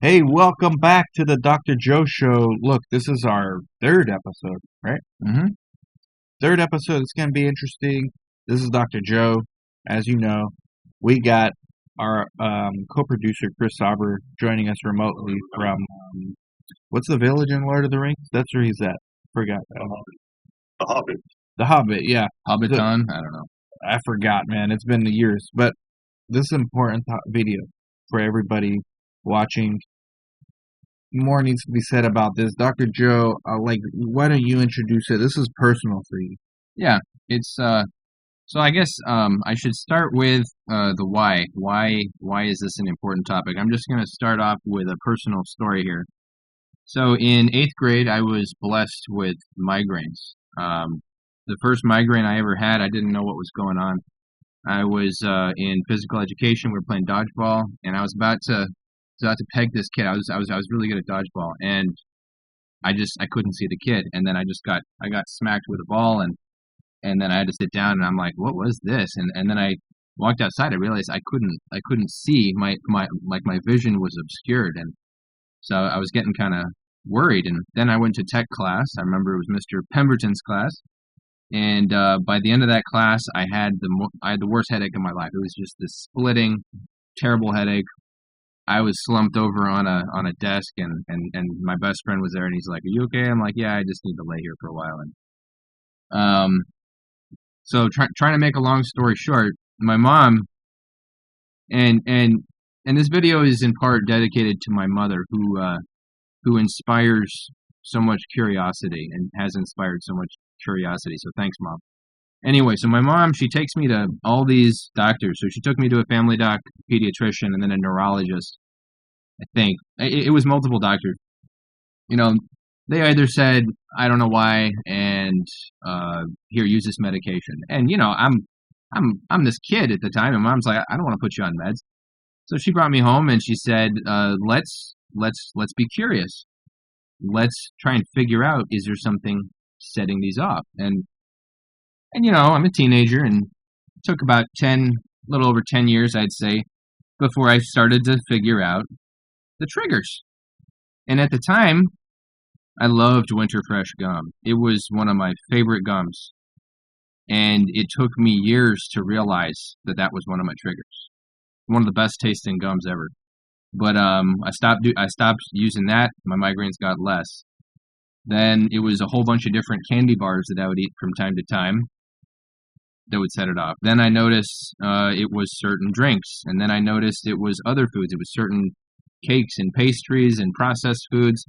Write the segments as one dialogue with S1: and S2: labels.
S1: Hey, welcome back to the Dr. Joe Show. Look, this is our third episode, right? Third episode. It's going to be interesting. This is Dr. Joe. As you know, we got our co-producer, Chris Sauber, joining us remotely from, what's the village in Lord of the Rings? That's where he's at. Forgot that.
S2: The Hobbit.
S1: The Hobbit, yeah.
S3: Hobbiton? I don't know.
S1: I forgot, man. It's been years. But this is an important video for everybody watching. More needs to be said about this. Dr. Joe, why don't you introduce it? This is personal for you.
S3: Yeah, it's so I guess I should start with the why. Why is this an important topic? I'm just going to start off with a personal story here. So in 8th grade, I was blessed with migraines. The first migraine I ever had, I didn't know what was going on. I was in physical education. We were playing dodgeball, and I was about to peg this kid. I was really good at dodgeball, and I couldn't see the kid, and then I got smacked with a ball, and then I had to sit down, and I'm like, what was this? And then I walked outside. I realized I couldn't see. My vision was obscured, and so I was getting kind of worried. And then I went to tech class. I remember it was Mr. Pemberton's class, and by the end of that class, I had the worst headache of my life. It was just this splitting, terrible headache. I was slumped over on a desk, and my best friend was there, and he's like, "Are you okay?" I'm like, "Yeah, I just need to lay here for a while." And so trying to make a long story short, my mom, and this video is in part dedicated to my mother, who inspires so much curiosity and has inspired so much curiosity. So thanks, Mom. Anyway, so my mom, she takes me to all these doctors. So she took me to a family doc, pediatrician, and then a neurologist, I think. It was multiple doctors. You know, they either said, I don't know why, and here, use this medication. And, you know, I'm this kid at the time, and Mom's like, I don't want to put you on meds. So she brought me home, and she said, let's be curious. Let's try and figure out, is there something setting these off? And, you know, I'm a teenager, and it took about a little over 10 years, I'd say, before I started to figure out the triggers. And at the time, I loved Winter Fresh gum. It was one of my favorite gums. And it took me years to realize that was one of my triggers. One of the best tasting gums ever. But I stopped using that. My migraines got less. Then it was a whole bunch of different candy bars that I would eat from time to time that would set it off. Then I noticed it was certain drinks, and then I noticed it was other foods. It was certain cakes and pastries and processed foods.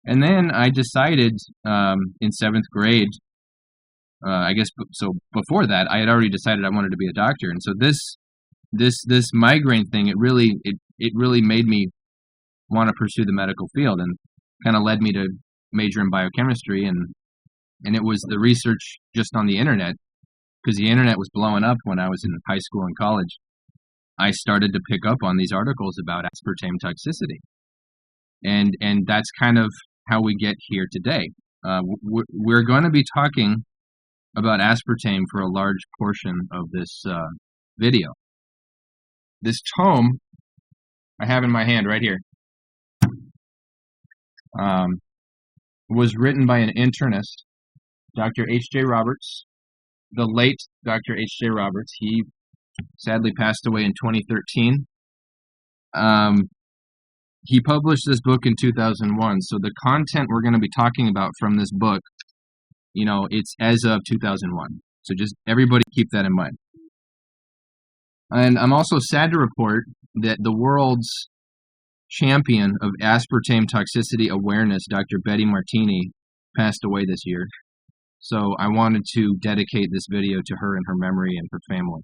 S3: And then I decided in 7th grade, I guess, so before that, I had already decided I wanted to be a doctor. And so this migraine thing, it really made me want to pursue the medical field, and kind of led me to major in biochemistry. And it was the research just on the internet, because the internet was blowing up when I was in high school and college. I started to pick up on these articles about aspartame toxicity. And that's kind of how we get here today. We're going to be talking about aspartame for a large portion of this video. This tome I have in my hand right here was written by an internist, Dr. H.J. Roberts, the late Dr. H.J. Roberts. He sadly passed away in 2013. He published this book in 2001, so the content we're going to be talking about from this book, you know, it's as of 2001. So just everybody keep that in mind. And I'm also sad to report that the world's champion of aspartame toxicity awareness, Dr. Betty Martini, passed away this year. So I wanted to dedicate this video to her and her memory and her family.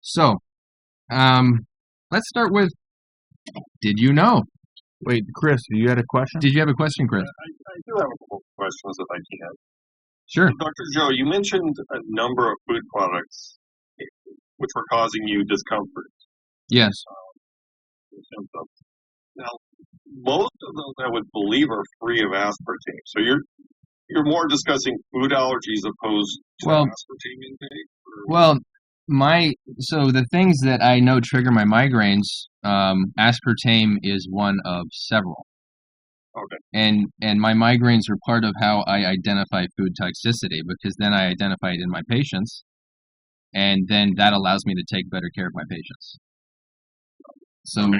S3: So, let's start with, did you know?
S1: Wait, Chris, you had a question?
S3: Did you have a question, Chris?
S2: I do have a couple of questions if I can.
S3: Sure.
S2: Dr. Joe, you mentioned a number of food products which were causing you discomfort.
S3: Yes.
S2: Symptoms. Now, most of those I would believe are free of aspartame. So you're more discussing food allergies opposed to aspartame intake?
S3: Well, So the things that I know trigger my migraines, aspartame is one of several.
S2: Okay.
S3: And my migraines are part of how I identify food toxicity, because then I identify it in my patients, and then that allows me to take better care of my patients. So,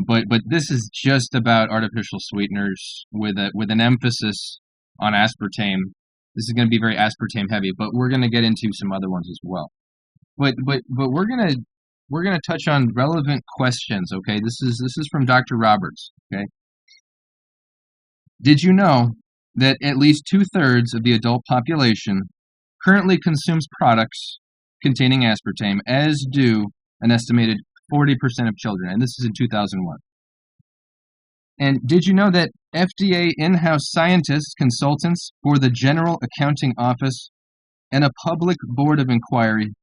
S3: but this is just about artificial sweeteners with an emphasis on aspartame. This is going to be very aspartame heavy, but we're going to get into some other ones as well. But we're gonna touch on relevant questions. Okay, this is from Dr. Roberts. Okay, did you know that at least 2/3 of the adult population currently consumes products containing aspartame, as do an estimated 40% of children, and this is in 2001. And did you know that FDA in-house scientists, consultants for the General Accounting Office, and a public board of inquiry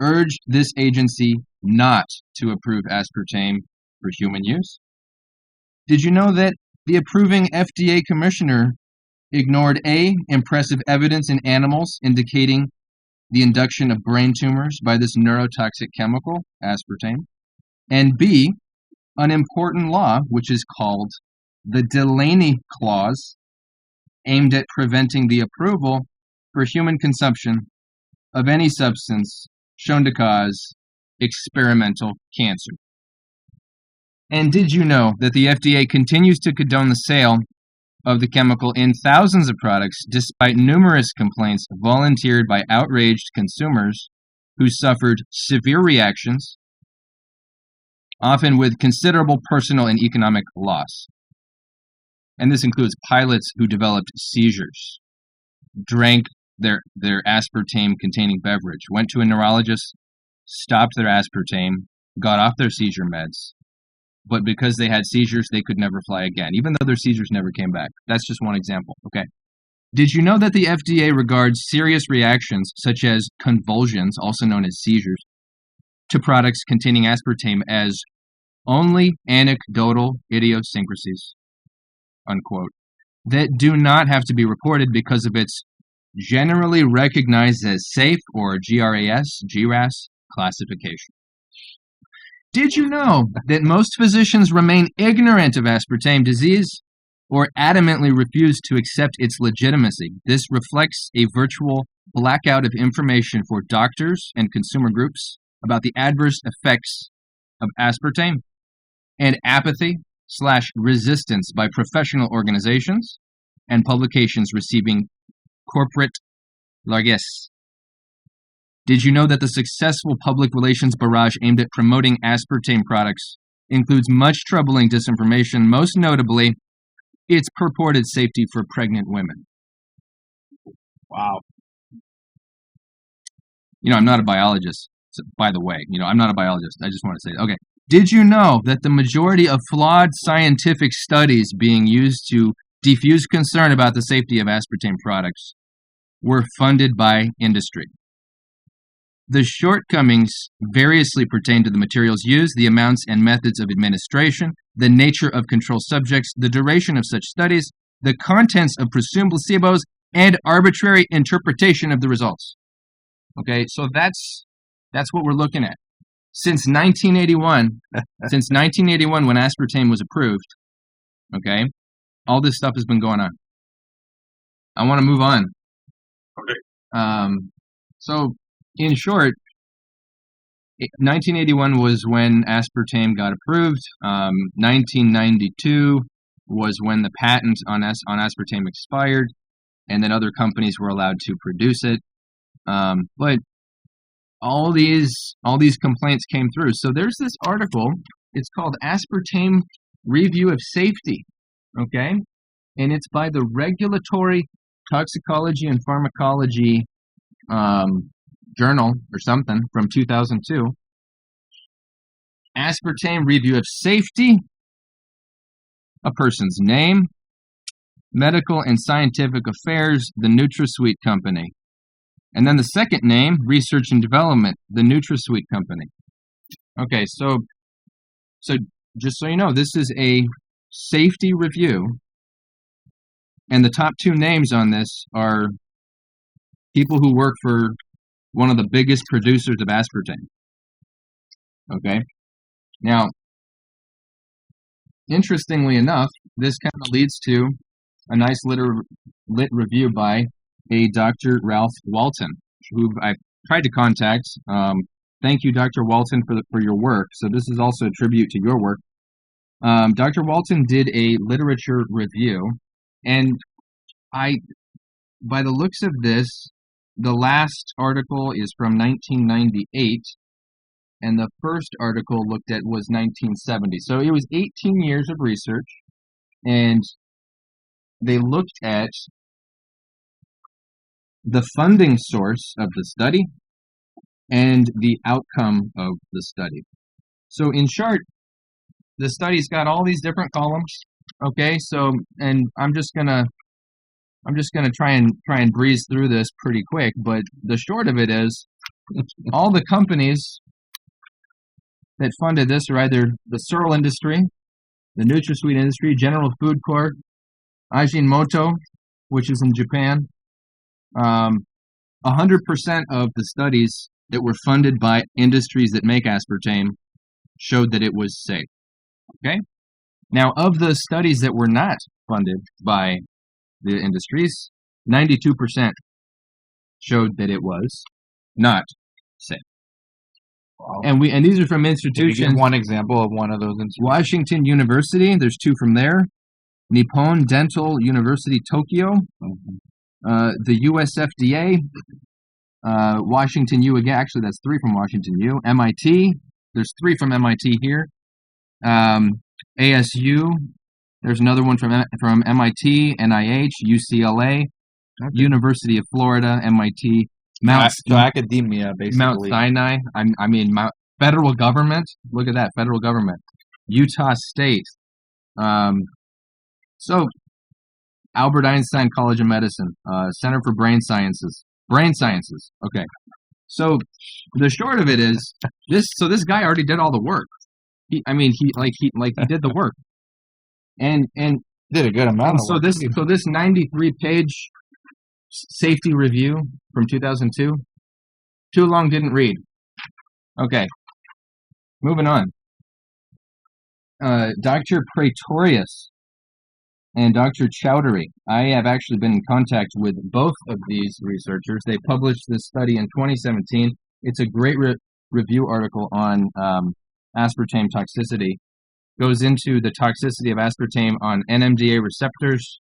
S3: urged this agency not to approve aspartame for human use? Did you know that the approving FDA commissioner ignored A, impressive evidence in animals indicating the induction of brain tumors by this neurotoxic chemical, aspartame, and B, an important law which is called the Delaney Clause, aimed at preventing the approval for human consumption of any substance shown to cause experimental cancer? And did you know that the FDA continues to condone the sale of the chemical in thousands of products, despite numerous complaints volunteered by outraged consumers who suffered severe reactions, often with considerable personal and economic loss? And this includes pilots who developed seizures, drank their aspartame-containing beverage, went to a neurologist, stopped their aspartame, got off their seizure meds, but because they had seizures, they could never fly again, even though their seizures never came back. That's just one example, okay? Did you know that the FDA regards serious reactions, such as convulsions, also known as seizures, to products containing aspartame as only anecdotal idiosyncrasies, unquote, that do not have to be reported because of its generally recognized as safe, or GRAS classification? Did you know that most physicians remain ignorant of aspartame disease or adamantly refuse to accept its legitimacy? This reflects a virtual blackout of information for doctors and consumer groups about the adverse effects of aspartame, and apathy/resistance by professional organizations and publications receiving corporate largesse. Did you know that the successful public relations barrage aimed at promoting aspartame products includes much troubling disinformation, most notably its purported safety for pregnant women?
S1: Wow.
S3: I'm not a biologist, so, by the way. I'm not a biologist. I just want to say, okay. Did you know that the majority of flawed scientific studies being used to diffuse concern about the safety of aspartame products were funded by industry? The shortcomings variously pertain to the materials used, the amounts and methods of administration, the nature of control subjects, the duration of such studies, the contents of presumed placebos, and arbitrary interpretation of the results. Okay, so that's what we're looking at. Since 1981, when aspartame was approved, okay, all this stuff has been going on. I want to move on.
S2: Okay.
S3: So, in short, 1981 was when aspartame got approved. 1992 was when the patent on aspartame expired, and then other companies were allowed to produce it. But all these complaints came through. So there's this article. It's called Aspartame Review of Safety, okay? And it's by the Regulatory Toxicology and Pharmacology Journal or something from 2002. Aspartame Review of Safety, a person's name, medical and scientific affairs, the NutraSweet Company. And then the second name, research and development, the NutraSweet Company. Okay, so just so you know, this is a safety review, and the top two names on this are people who work for one of the biggest producers of aspartame. Okay? Now, interestingly enough, this kind of leads to a nice lit review by a Dr. Ralph Walton, who I've tried to contact. Thank you, Dr. Walton, for your work. So this is also a tribute to your work. Dr. Walton did a literature review, and by the looks of this, the last article is from 1998, and the first article looked at was 1970. So it was 18 years of research, and they looked at the funding source of the study and the outcome of the study. So in short, the study's got all these different columns. Okay, so and I'm just gonna try and breeze through this pretty quick, but the short of it is all the companies that funded this are either the Searle industry, the NutraSweet industry, General Food Corp, Ajinomoto, which is in Japan. 100% of the studies that were funded by industries that make aspartame showed that it was safe. Okay? Now, of the studies that were not funded by the industries, 92% showed that it was not safe.
S1: Wow.
S3: And these are from
S1: Can you
S3: institutions.
S1: give one example of one of those institutions?
S3: Washington University, there's 2 from there. Nippon Dental University, Tokyo. The US FDA. Washington U again. Actually, that's 3 from Washington U. MIT. There's 3 from MIT here. ASU. There's another one from MIT, NIH, UCLA, University of Florida, MIT,
S1: So academia, basically.
S3: Mount Sinai. Federal government. Look at that, federal government. Utah State. So, Albert Einstein College of Medicine, Center for Brain Sciences. Brain Sciences. Okay. So the short of it is this. So this guy already did all the work. He did the work, and
S1: Did a good amount of
S3: so
S1: work.
S3: this 93-page safety review from 2002, too long, didn't read. Okay, moving on. Dr. Praetorius and Dr. Chowdhury. I have actually been in contact with both of these researchers. They published this study in 2017. It's a great review article on aspartame toxicity. Goes into the toxicity of aspartame on NMDA receptors.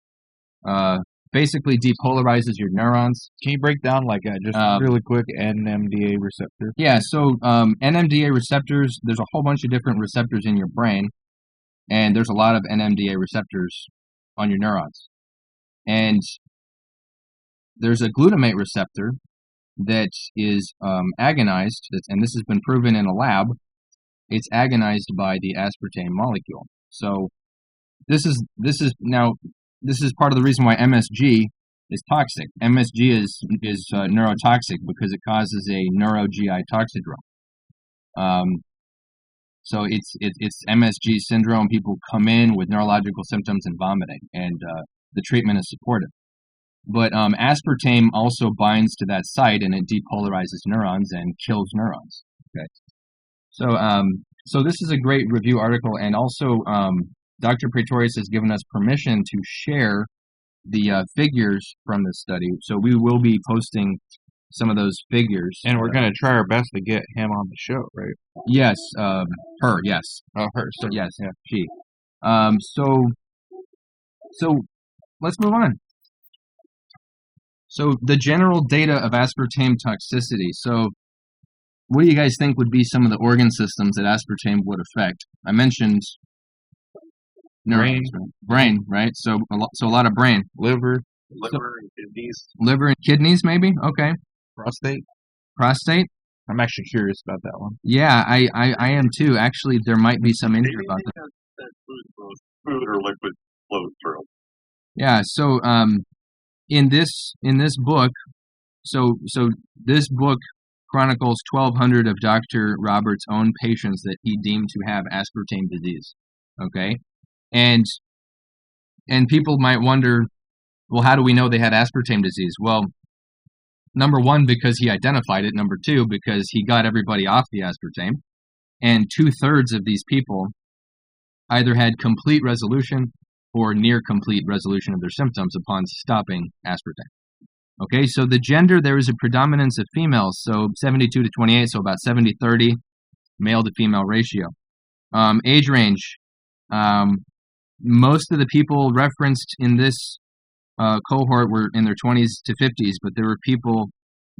S3: Basically depolarizes your neurons.
S1: Can you break down just really quick NMDA receptor?
S3: Yeah, so NMDA receptors, there's a whole bunch of different receptors in your brain, and there's a lot of NMDA receptors on your neurons. And there's a glutamate receptor that is agonized, and this has been proven in a lab. It's agonized by the aspartame molecule. So this is part of the reason why MSG is toxic. MSG is neurotoxic because it causes a neuro-GI toxidrome. So it's MSG syndrome. People come in with neurological symptoms and vomiting, and the treatment is supportive. But aspartame also binds to that site, and it depolarizes neurons and kills neurons. Okay. So this is a great review article, and also Dr. Praetorius has given us permission to share the figures from this study. So we will be posting some of those figures.
S1: And we're going to try our best to get him on the show, right?
S3: Yes, her, yes.
S1: Oh, her.
S3: So, yes,
S1: yeah.
S3: she. So let's move on. So the general data of aspartame toxicity. So what do you guys think would be some of the organ systems that aspartame would affect? I mentioned neurons, brain, right? So a lot of brain.
S2: Liver and kidneys.
S3: Liver and kidneys, maybe? Okay. Prostate?
S1: I'm actually curious about that one.
S3: Yeah, I am too. Actually, there might be some in here about that.
S2: That food or liquid flows through.
S3: Yeah, so in this book, so this book chronicles 1,200 of Dr. Roberts' own patients that he deemed to have Aspartame disease. Okay, and people might wonder, well, how do we know they had aspartame disease? Well, Number one, because he identified it. Number two, because he got everybody off the aspartame. And 2/3 of these people either had complete resolution or near complete resolution of their symptoms upon stopping aspartame. Okay, so the gender, there is a predominance of females, so 72 to 28, so about 70-30 male to female ratio. Age range, most of the people referenced in this cohort were in their 20s to 50s, but there were people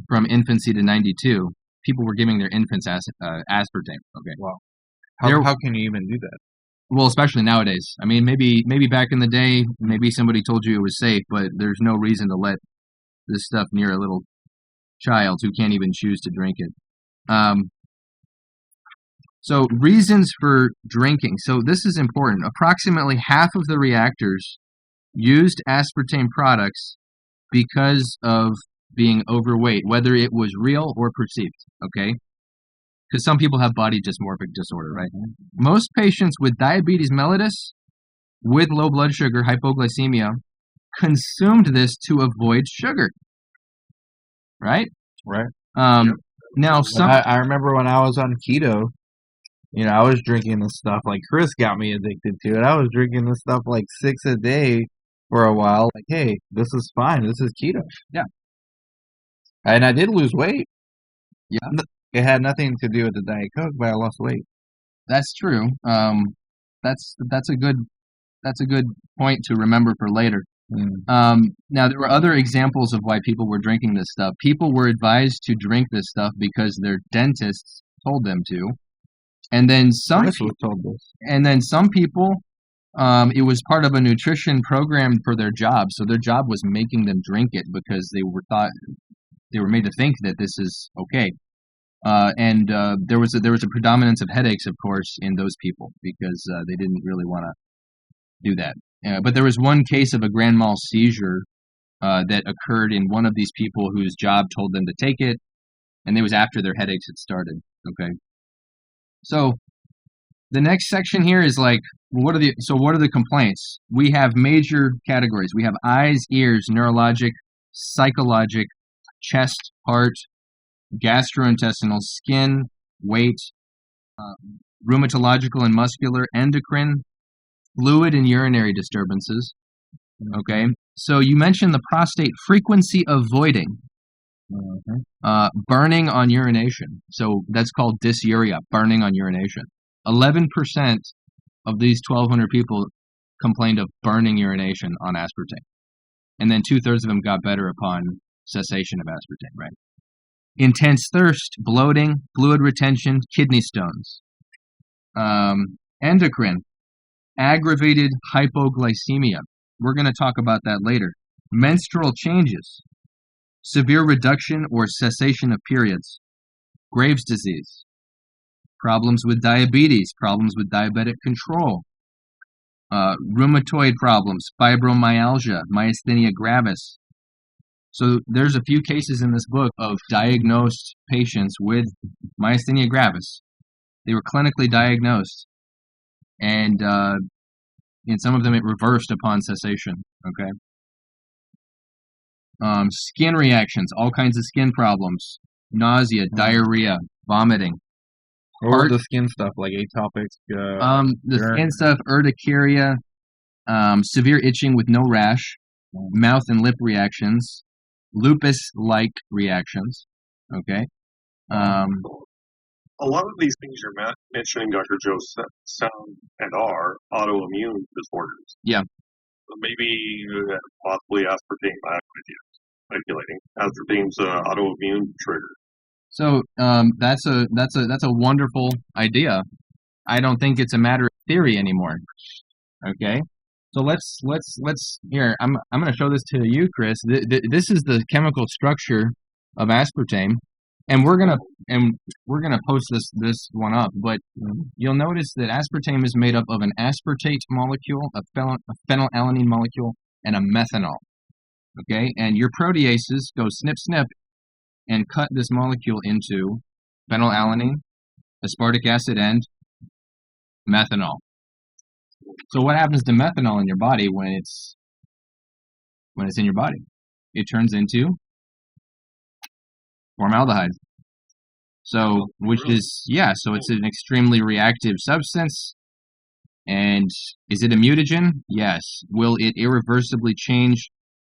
S3: from infancy to 92. People were giving their infants aspartame. Okay.
S1: Wow. How can you even do that?
S3: Well, especially nowadays. I mean, maybe back in the day, maybe somebody told you it was safe, but there's no reason to let this stuff near a little child who can't even choose to drink it. So reasons for drinking. So this is important. Approximately half of the reactors used aspartame products because of being overweight, whether it was real or perceived, okay? Because some people have body dysmorphic disorder, right? Most patients with diabetes mellitus, with low blood sugar, hypoglycemia, consumed this to avoid sugar, right?
S1: Right.
S3: Now, some
S1: I remember when I was on keto, I was drinking this stuff. Like Chris got me addicted to it. I was drinking this stuff like 6 a day for a while. Like, hey, this is fine. This is keto.
S3: Yeah.
S1: And I did lose weight.
S3: Yeah.
S1: It had nothing to do with the Diet Coke, but I lost weight.
S3: That's true. That's a good point to remember for later. Now, there were other examples of why people were drinking this stuff. People were advised to drink this stuff because their dentists told them to. And then some people, it was part of a nutrition program for their job. So their job was making them drink it because they were made to think that this is okay. And there was a predominance of headaches, of course, in those people because they didn't really want to do that. But there was one case of a grand mal seizure that occurred in one of these people whose job told them to take it, and it was after their headaches had started. Okay. So the next section here is like, what are the complaints? We have major categories. We have eyes, ears, neurologic, psychologic, chest, heart, gastrointestinal, skin, weight, rheumatological and muscular, endocrine, fluid and urinary disturbances. Okay, so you mentioned the prostate, frequency of voiding, burning on urination. So that's called dysuria, burning on urination. 11% of these 1,200 people complained of burning urination on aspartame. And then 2/3 of them got better upon cessation of aspartame, right? Intense thirst, bloating, fluid retention, kidney stones. Endocrine, aggravated hypoglycemia. We're going to talk about that later. Menstrual changes, severe reduction or cessation of periods, Graves' disease, problems with diabetes, problems with diabetic control, rheumatoid problems, fibromyalgia, myasthenia gravis. So there's a few cases in this book of diagnosed patients with myasthenia gravis. They were clinically diagnosed, and in some of them it reversed upon cessation. Okay. Skin reactions, all kinds of skin problems, nausea, diarrhea, vomiting.
S1: Or the skin stuff like atopic.
S3: Skin stuff, urticaria, severe itching with no rash, mouth and lip reactions, lupus-like reactions. Okay.
S2: A lot of these things you're mentioning, Dr. Joe, sound and are autoimmune disorders.
S3: Yeah.
S2: So maybe possibly aspartame manipulating. Aspartame's autoimmune trigger.
S3: So that's a wonderful idea. I don't think it's a matter of theory anymore. Okay. So let's here. I'm going to show this to you, Chris. This is the chemical structure of aspartame, and we're gonna post this one up. But you'll notice that aspartame is made up of an aspartate molecule, a phenylalanine molecule, and a methanol. Okay, and your proteases go snip snip and cut this molecule into phenylalanine, aspartic acid, and methanol. So what happens to methanol in your body when it's in your body? It turns into Formaldehyde. So, which
S2: Really?
S3: is, so it's an extremely reactive substance. And is it a mutagen? Yes. Will it irreversibly change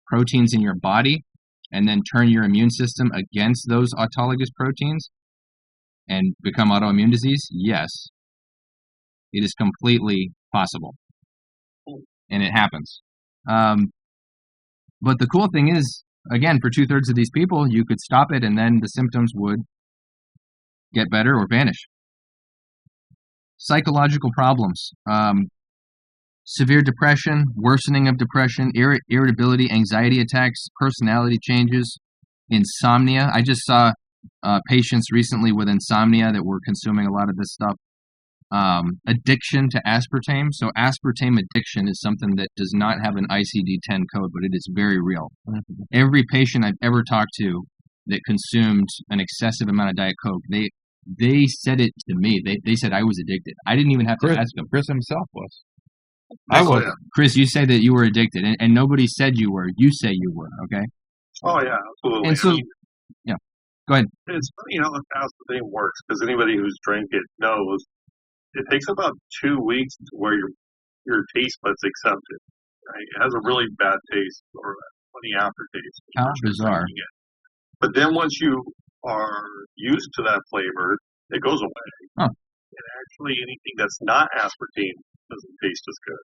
S3: proteins in your body and then turn your immune system against those autologous proteins and become autoimmune disease? Yes. It is completely possible. And it happens. But the cool thing is, again, for 2/3 of these people, you could stop it and then the symptoms would get better or vanish. Psychological problems. Severe depression, worsening of depression, irritability, anxiety attacks, personality changes, insomnia. I just saw patients recently with insomnia that were consuming a lot of this stuff. Addiction to aspartame. So aspartame addiction is something that does not have an ICD-10 code, but it is very real. Mm-hmm. Every patient I've ever talked to that consumed an excessive amount of Diet Coke, they said it to me. They said I was addicted. I didn't even have to ask them.
S1: Chris himself was.
S2: I was.
S3: Chris, you say that you were addicted, and nobody said you were. You say you were, okay?
S2: Oh, yeah, absolutely.
S3: And so, yeah, go ahead.
S2: It's funny how the aspartame works, because anybody who's drank it knows it takes about 2 weeks to where your taste buds accept it. Right? It has a really bad taste or a funny aftertaste.
S3: How bizarre.
S2: But then once you are used to that flavor, it goes away.
S3: Huh.
S2: And actually anything that's not aspartame doesn't taste as good.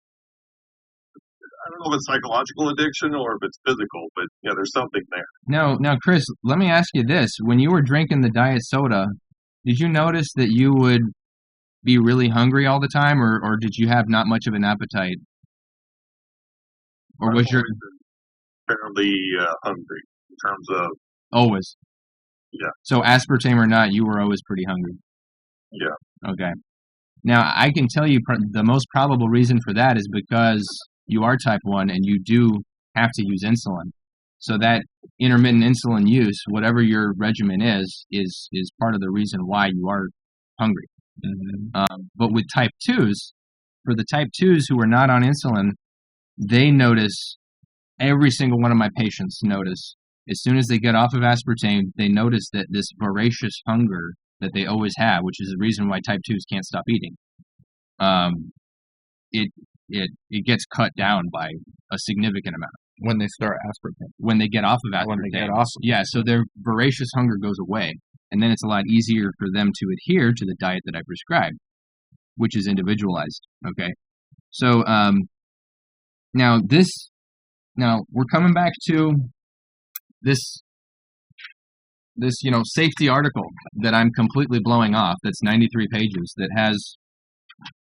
S2: I don't know if it's psychological addiction or if it's physical, but yeah, there's something there.
S3: Now, Chris, let me ask you this. When you were drinking the diet soda, did you notice that you would be really hungry all the time, or did you have not much of an appetite? Or was your...
S2: fairly hungry in terms of...
S3: Always?
S2: Yeah.
S3: So aspartame or not, you were always pretty hungry?
S2: Yeah.
S3: Okay. Now, I can tell you the most probable reason for that is because you are type 1 and you do have to use insulin. So that intermittent insulin use, whatever your regimen is part of the reason why you are hungry. Mm-hmm. But with type 2s, for the type 2s who are not on insulin, they notice, every single one of my patients notice, as soon as they get off of aspartame, they notice that this voracious hunger that they always have, which is the reason why type 2s can't stop eating, it gets cut down by a significant amount.
S1: When they start aspartame.
S3: When they get off of aspartame.
S1: When they get off.
S3: Yeah, so their voracious hunger goes away. And then it's a lot easier for them to adhere to the diet that I prescribe, which is individualized. Okay. So, now we're coming back to this, safety article that I'm completely blowing off. That's 93 pages that has,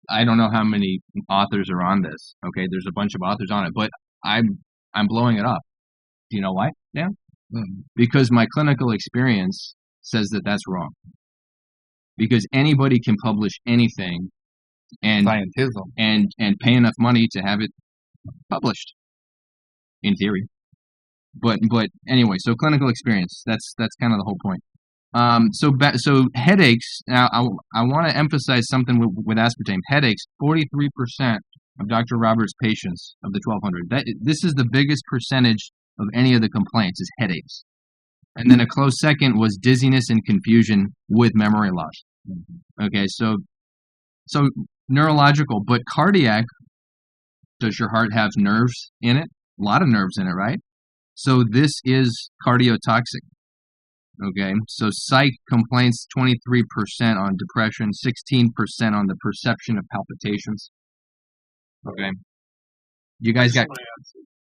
S3: I don't know how many authors are on this. Okay. There's a bunch of authors on it, but I'm blowing it off. Do you know why? Yeah. Mm-hmm. Because my clinical experience says that that's wrong. Because anybody can publish anything and
S1: scientism
S3: and pay enough money to have it published, in theory. But anyway, so clinical experience, that's kind of the whole point. So headaches. Now I want to emphasize something with aspartame. Headaches. 43% of Dr. Roberts' patients of the 1,200. This is the biggest percentage of any of the complaints is headaches. And then a close second was dizziness and confusion with memory loss. Okay, so neurological, but cardiac. Does your heart have nerves in it? A lot of nerves in it, right? So this is cardiotoxic. Okay, so psych complaints 23% on depression, 16% on the perception of palpitations. Okay, you guys got...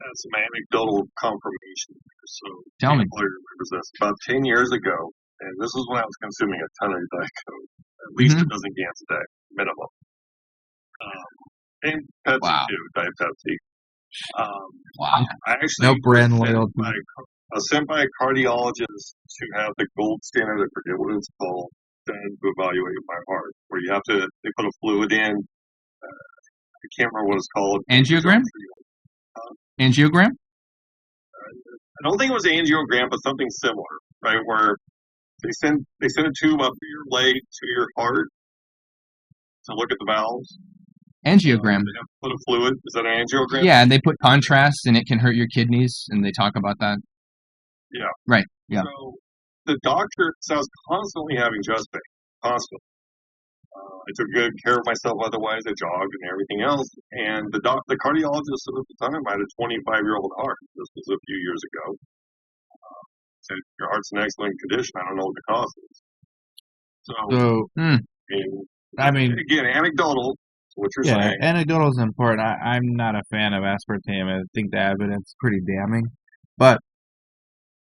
S2: That's some anecdotal confirmation. So
S3: tell me.
S2: Remembers this. About 10 years ago, and this is when I was consuming a ton of Diet Coke, at least a dozen cans a day, minimum. And Pepsi too, Diet Pepsi.
S3: Wow.
S2: I actually
S1: no brand loyalty.
S2: I was sent by a cardiologist to have the gold standard, I forget what it's called, done to evaluate my heart, where you have to, they put a fluid in, I can't remember what it's called.
S3: Angiogram? Angiogram?
S2: I don't think it was angiogram, but something similar, right? Where they send a tube up your leg to your heart to look at the valves.
S3: Angiogram.
S2: They have to put a fluid. Is that an angiogram?
S3: Yeah, and they put contrast, and it can hurt your kidneys, and they talk about that.
S2: Yeah.
S3: Right. Yeah.
S2: So the doctor says I was constantly having chest pain, constantly. I took good care of myself otherwise. I jogged and everything else. And the cardiologist said at the time I had a 25-year-old heart. This was a few years ago. Said, your heart's in excellent condition. I don't know what the cause is. So,
S1: I mean,
S2: again, anecdotal, what you're
S1: yeah,
S2: saying.
S1: anecdotal is important. I'm not a fan of aspartame. I think the evidence is pretty damning. But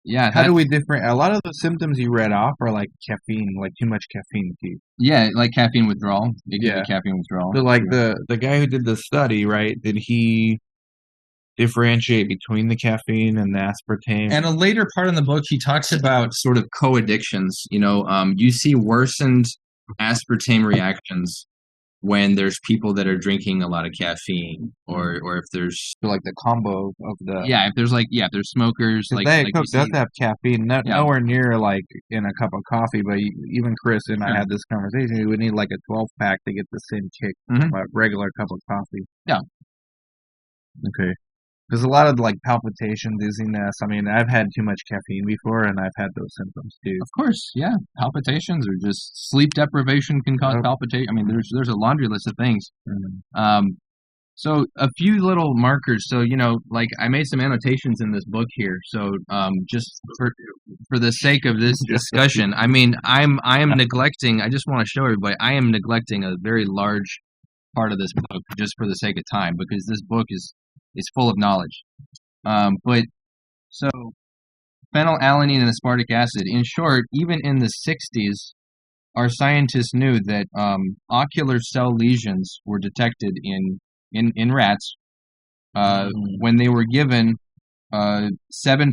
S3: yeah,
S1: how do we different? A lot of the symptoms you read off are like caffeine, like too much caffeine to you.
S3: Yeah, like caffeine withdrawal. It could be caffeine withdrawal.
S1: So like the guy who did the study, right? Did he differentiate between the caffeine and the aspartame?
S3: And a later part in the book, he talks about sort of co-addictions. You see worsened aspartame reactions when there's people that are drinking a lot of caffeine, or if there's
S1: like the combo of the
S3: if there's smokers, like
S1: Diet Coke does have caffeine, nowhere near like in a cup of coffee. But even Chris and I had this conversation. You would need like a 12-pack to get the same kick of a regular cup of coffee.
S3: Yeah.
S1: Okay. There's a lot of like palpitation, dizziness. I mean, I've had too much caffeine before, and I've had those symptoms too.
S3: Of course, yeah. Palpitations or just sleep deprivation can cause palpitation. I mean, there's a laundry list of things. So a few little markers. So like I made some annotations in this book here. So just for the sake of this discussion, I mean, I am neglecting. I just want to show everybody I am neglecting a very large part of this book just for the sake of time, because this book is full of knowledge. But so phenylalanine and aspartic acid. In short, even in the 60s, our scientists knew that ocular cell lesions were detected in rats when they were given 7%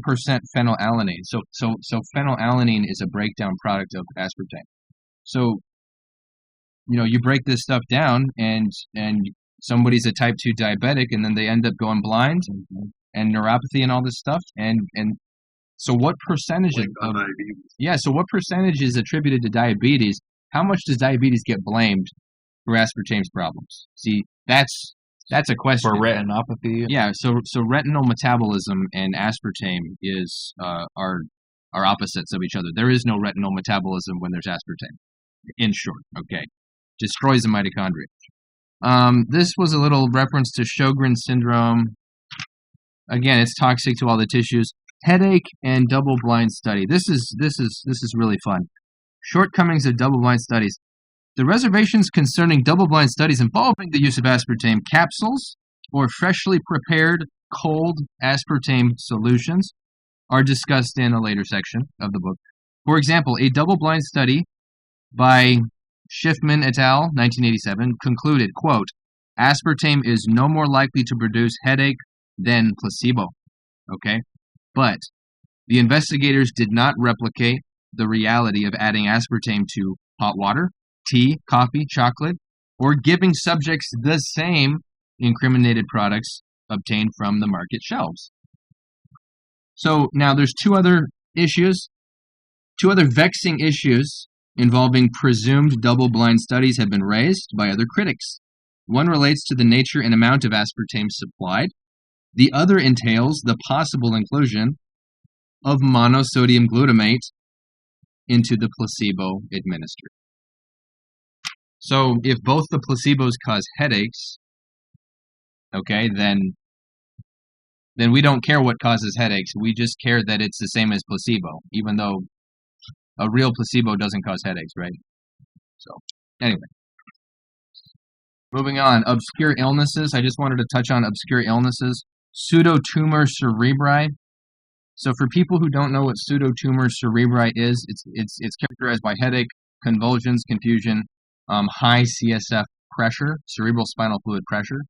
S3: phenylalanine. So phenylalanine is a breakdown product of aspartame. So you break this stuff down, and somebody's a type 2 diabetic, and then they end up going blind and neuropathy and all this stuff. And so what percentage so what percentage is attributed to diabetes? How much does diabetes get blamed for aspartame's problems? See, that's a question.
S1: For retinopathy?
S3: Yeah, so retinol metabolism and aspartame are opposites of each other. There is no retinol metabolism when there's aspartame. In short, okay. Destroys the mitochondria. This was a little reference to Sjogren's syndrome. Again, it's toxic to all the tissues. Headache and double-blind study. This is really fun. Shortcomings of double-blind studies. The reservations concerning double-blind studies involving the use of aspartame capsules or freshly prepared cold aspartame solutions are discussed in a later section of the book. For example, a double-blind study by Schiffman et al., 1987, concluded, quote, aspartame is no more likely to produce headache than placebo. Okay? But the investigators did not replicate the reality of adding aspartame to hot water, tea, coffee, chocolate, or giving subjects the same incriminated products obtained from the market shelves. So now there's two other vexing issues involving presumed double-blind studies have been raised by other critics. One relates to the nature and amount of aspartame supplied. The other entails the possible inclusion of monosodium glutamate into the placebo administered. So if both the placebos cause headaches, okay, then we don't care what causes headaches. We just care that it's the same as placebo, even though a real placebo doesn't cause headaches, right? So, anyway. Moving on, obscure illnesses. I just wanted to touch on obscure illnesses. Pseudotumor cerebri. So for people who don't know what pseudotumor cerebri is, it's characterized by headache, convulsions, confusion, high CSF pressure, cerebral spinal fluid pressure,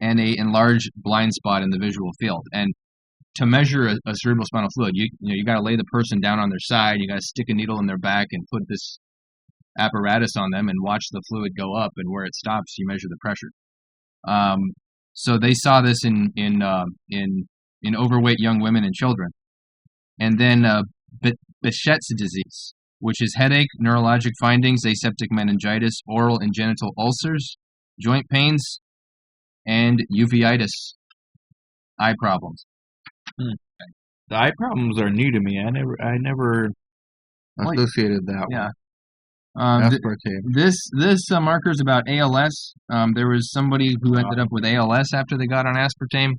S3: and a enlarged blind spot in the visual field. And to measure a cerebral spinal fluid, you got to lay the person down on their side, you got to stick a needle in their back and put this apparatus on them and watch the fluid go up, and where it stops, you measure the pressure. So they saw this in overweight young women and children. And then Behçet's disease, which is headache, neurologic findings, aseptic meningitis, oral and genital ulcers, joint pains, and uveitis, eye problems.
S1: The eye problems are new to me. I never associated that
S3: Yeah.
S1: with aspartame.
S3: This marker is about ALS. There was somebody who ended up with ALS after they got on aspartame.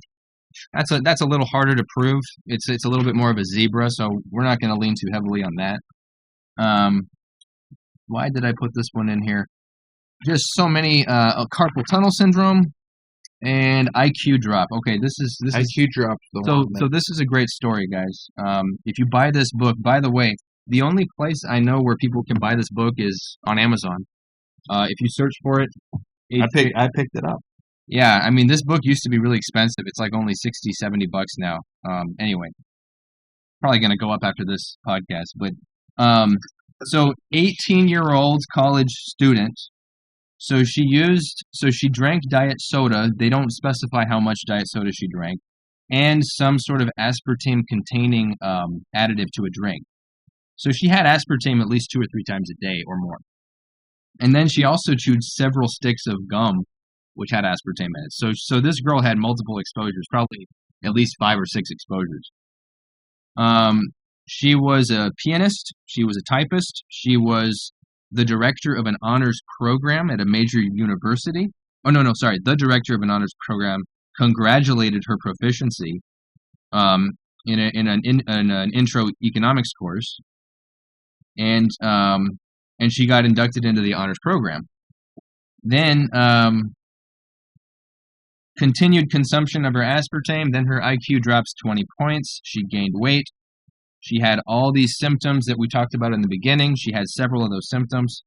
S3: That's a little harder to prove. It's a little bit more of a zebra, so we're not going to lean too heavily on that. Why did I put this one in here? Just so many carpal tunnel syndrome and IQ drop. Okay, this is
S1: IQ drops.
S3: so this is a great story, guys. If you buy this book, by the way, the only place I know where people can buy this book is on Amazon. If you search for it,
S1: I picked it up.
S3: yeah, I mean, this book used to be really expensive. It's like only $60-$70 now. Anyway, probably going to go up after this podcast. But so 18-year-old college student. So she drank diet soda. They don't specify how much diet soda she drank, and some sort of aspartame containing additive to a drink. So she had aspartame at least 2 or 3 times a day or more. And then she also chewed several sticks of gum, which had aspartame in it. So this girl had multiple exposures, probably at least 5 or 6 exposures. She was a pianist. She was a typist. She was the director of an honors program at a major university. Oh, no, sorry. The director of an honors program congratulated her proficiency in an intro economics course, and she got inducted into the honors program. Then continued consumption of her aspartame. Then her IQ drops 20 points. She gained weight. She had all these symptoms that we talked about in the beginning. She had several of those symptoms,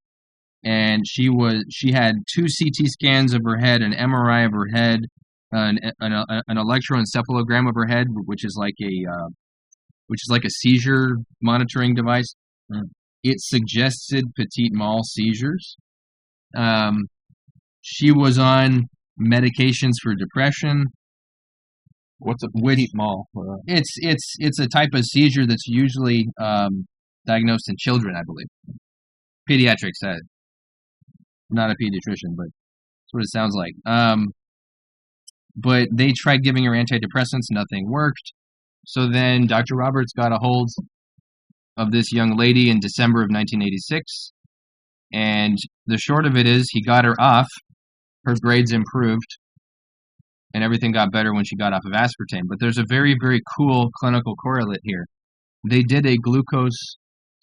S3: and she had 2 CT scans of her head, an MRI of her head, an electroencephalogram of her head, which is like a seizure monitoring device. It suggested petit mal seizures. She was on medications for depression.
S1: What's a petit mal?
S3: It's a type of seizure that's usually diagnosed in children, I believe. Pediatrics, not a pediatrician, but that's what it sounds like. But they tried giving her antidepressants, nothing worked. So then Dr. Roberts got a hold of this young lady in December of 1986, and the short of it is he got her off. Her grades improved, and everything got better when she got off of aspartame. But there's a very, very cool clinical correlate here. They did a glucose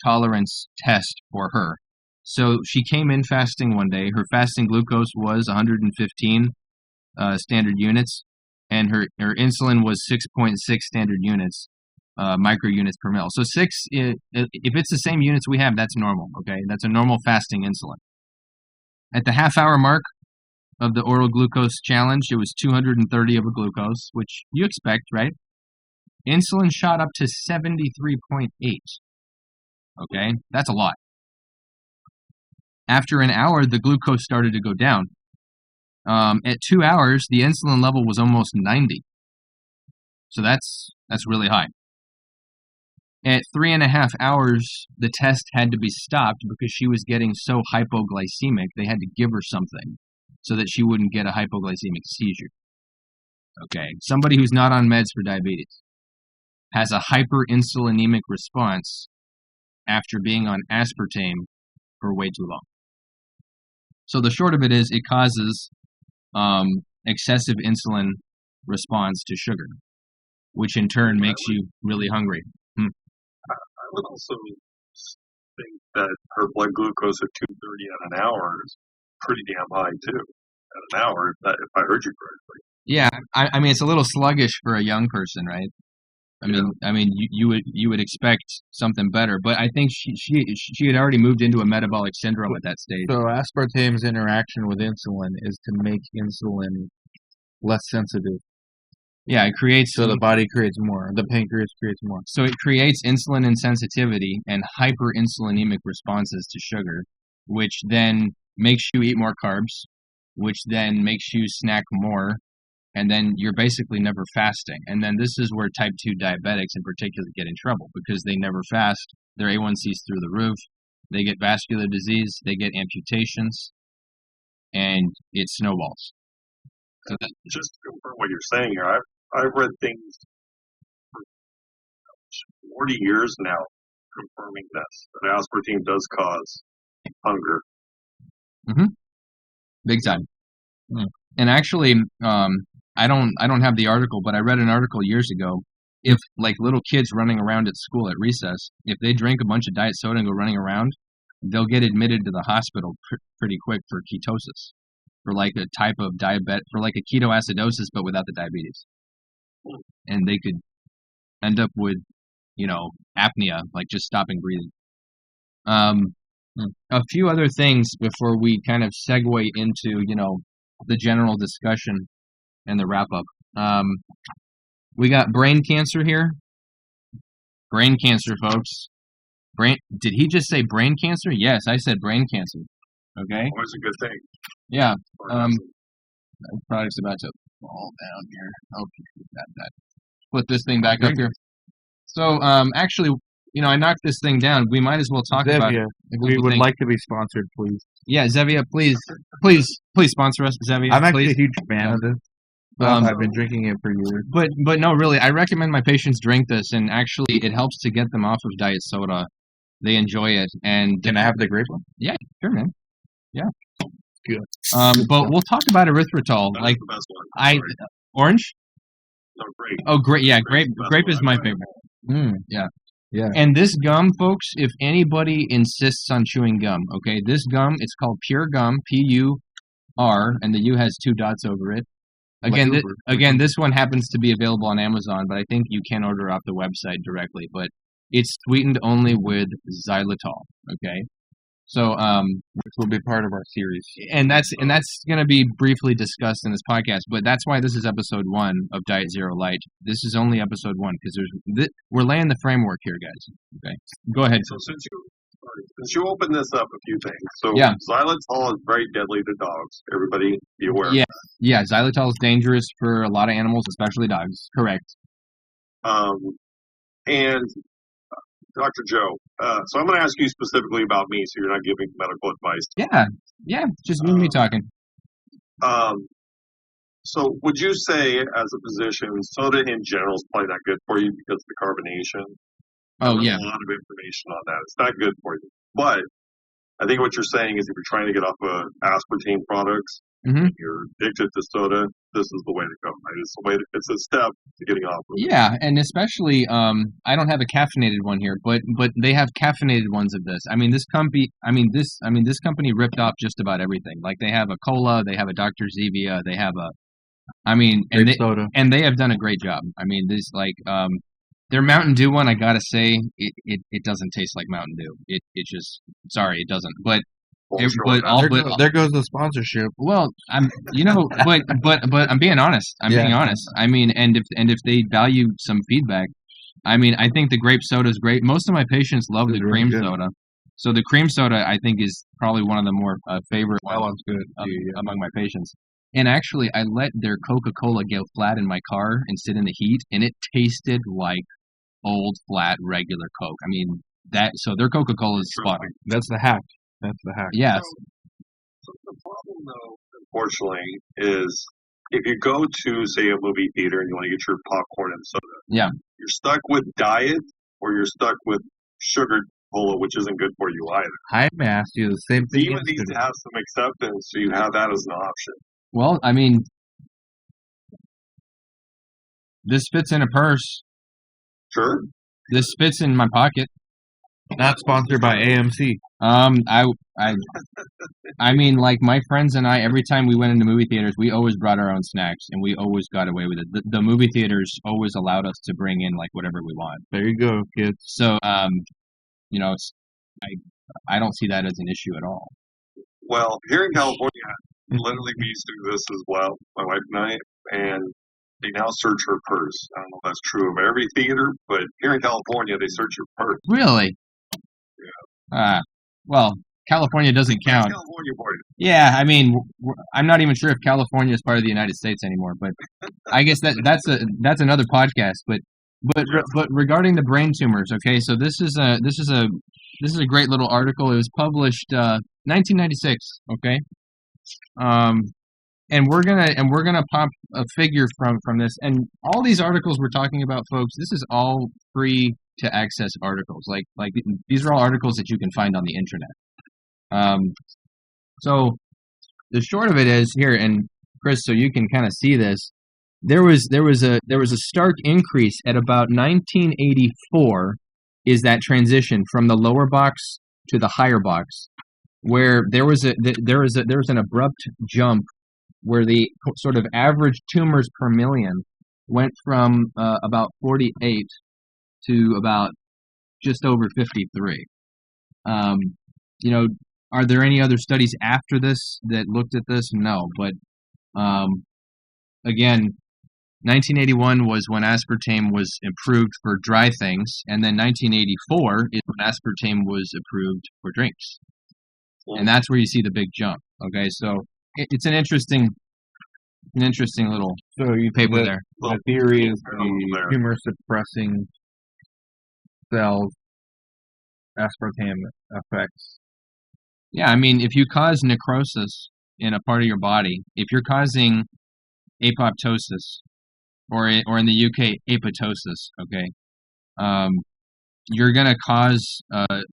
S3: tolerance test for her. So she came in fasting one day. Her fasting glucose was 115 standard units, and her insulin was 6.6 standard units, microunits per mil. So 6, if it's the same units we have, that's normal, okay? That's a normal fasting insulin. At the half-hour mark of the oral glucose challenge, it was 230 of a glucose, which you expect, right? Insulin shot up to 73.8. Okay, that's a lot. After an hour, the glucose started to go down. At 2 hours, the insulin level was almost 90. So that's really high. At 3.5 hours, the test had to be stopped because she was getting so hypoglycemic, they had to give her something so that she wouldn't get a hypoglycemic seizure. Okay, somebody who's not on meds for diabetes has a hyperinsulinemic response after being on aspartame for way too long. So the short of it is it causes excessive insulin response to sugar, which in turn makes you really hungry.
S2: I would also think that her blood glucose at 230 at an hour is pretty damn high too. At an hour, if I heard you correctly.
S3: Yeah, I mean it's a little sluggish for a young person, right? I mean, you would expect something better, but I think she had already moved into a metabolic syndrome at that stage.
S1: So aspartame's interaction with insulin is to make insulin less sensitive.
S3: Yeah, it creates...
S1: So the body creates more. The pancreas creates more.
S3: So it creates insulin insensitivity and hyperinsulinemic responses to sugar, which then makes you eat more carbs, which then makes you snack more, and then you're basically never fasting. And then this is where type 2 diabetics in particular get in trouble, because they never fast, their A1C's through the roof, they get vascular disease, they get amputations, and it snowballs.
S2: So just to confirm what you're saying here, I've read things for 40 years now confirming this, that aspartame does cause hunger.
S3: Big time. And actually, I don't have the article, but I read an article years ago. If like little kids running around at school at recess, if they drink a bunch of diet soda and go running around, they'll get admitted to the hospital pretty quick for ketosis, for like a type of diabetes, for like a ketoacidosis, but without the diabetes. And they could end up with, apnea, like just stopping breathing. A few other things before we kind of segue into, the general discussion and the wrap up. We got brain cancer here. Brain cancer, folks. Did he just say brain cancer? Yes, I said brain cancer. Okay.
S2: Always a good thing.
S3: Yeah. The product's about to fall down here. Okay, that. Put this thing back up here. So, actually, I knocked this thing down. We might as well talk about it.
S1: We would like to be sponsored, please.
S3: Yeah, Zevia, please sponsor us, Zevia.
S1: I'm actually a huge fan of this. I've been drinking it for years.
S3: But no, really, I recommend my patients drink this, and actually, it helps to get them off of diet soda. They enjoy it, and
S1: can I have the grape one?
S3: Yeah, sure, man. Yeah.
S1: Good.
S3: But we'll talk about erythritol.
S2: That's
S3: like
S2: the best one.
S3: orange.
S2: No, grape.
S3: Oh, great. Yeah, grape is my favorite. Yeah.
S1: Yeah.
S3: And this gum, folks, if anybody insists on chewing gum, okay, this gum, it's called Pure Gum, P-U-R, and the U has 2 dots over it. Again, this one happens to be available on Amazon, but I think you can order off the website directly. But it's sweetened only with xylitol, okay? So,
S1: which will be part of our series,
S3: and that's going to be briefly discussed in this podcast. But that's why this is episode 1 of Diet Zero Lite. This is only episode 1 because we're laying the framework here, guys. Okay, go ahead.
S2: So since you opened this up, a few things. So
S3: yeah.
S2: Xylitol is very deadly to dogs. Everybody be aware.
S3: Yeah. Xylitol is dangerous for a lot of animals, especially dogs. Correct.
S2: And Dr. Joe, so I'm going to ask you specifically about me, so you're not giving medical advice.
S3: Yeah, just you and me talking.
S2: So would you say, as a physician, soda in general is probably not good for you because of the carbonation?
S3: Oh, yeah.
S2: A lot of information on that. It's not good for you. But I think what you're saying is if you're trying to get off of aspartame products, you're addicted to soda, this is the way to go. Right? It's a step to getting off of it.
S3: Yeah, and especially, I don't have a caffeinated one here, but they have caffeinated ones of this. This company ripped off just about everything. Like they have a cola, they have a Dr. Zevia, they have
S1: soda.
S3: And they have done a great job. Their Mountain Dew one, I gotta say, it doesn't taste like Mountain Dew. It just, sorry, it doesn't. But
S1: there goes the sponsorship.
S3: Well, but I'm being honest. Being honest. And if they value some feedback, I think the grape soda is great. Most of my patients love the cream soda. So the cream soda, I think, is probably one of the more favorite ones among my patients. And actually, I let their Coca-Cola go flat in my car and sit in the heat, and it tasted like old, flat, regular Coke. So their Coca-Cola is spot on.
S1: That's the hack.
S3: Yes.
S2: So the problem, though, unfortunately, is if you go to, say, a movie theater and you want to get your popcorn and soda, you're stuck with diet or you're stuck with sugared cola, which isn't good for you either.
S1: I may ask you the same thing.
S2: Even needs to have some acceptance, so you have that as an option.
S3: Well, this fits in a purse.
S2: Sure.
S3: This fits in my pocket.
S1: Not sponsored by AMC.
S3: Like my friends and I, every time we went into movie theaters, we always brought our own snacks, and we always got away with it. The movie theaters always allowed us to bring in like whatever we want.
S1: There you go, kids.
S3: So, I don't see that as an issue at all.
S2: Well, here in California, literally we used to do this as well, my wife and I, and they now search her purse. I don't know if that's true of every theater, but here in California, they search your purse.
S3: Really?
S2: Yeah.
S3: Well, California doesn't count.
S2: California for you.
S3: Yeah, I'm not even sure if California is part of the United States anymore, but I guess that's another podcast. But regarding the brain tumors, okay, so this is a great little article. It was published 1996, okay, and we're gonna pop a figure from this, and all these articles we're talking about, folks. This is all to access articles. Like these are all articles that you can find on the internet. So the short of it is here, and Chris, so you can kind of see this. There was a stark increase at about 1984. Is that transition from the lower box to the higher box, where there was an abrupt jump where the sort of average tumors per million went from about 48 to about just over 53. Are there any other studies after this that looked at this? No, but again, 1981 was when aspartame was approved for dry things, and then 1984 is when aspartame was approved for drinks, and that's where you see the big jump. Okay, so it's an interesting little paper there.
S1: The theory is the tumor suppressing cells aspartame affects.
S3: Yeah, I mean, if you cause necrosis in a part of your body, if you're causing apoptosis, or in the UK, apoptosis, okay, you're going to cause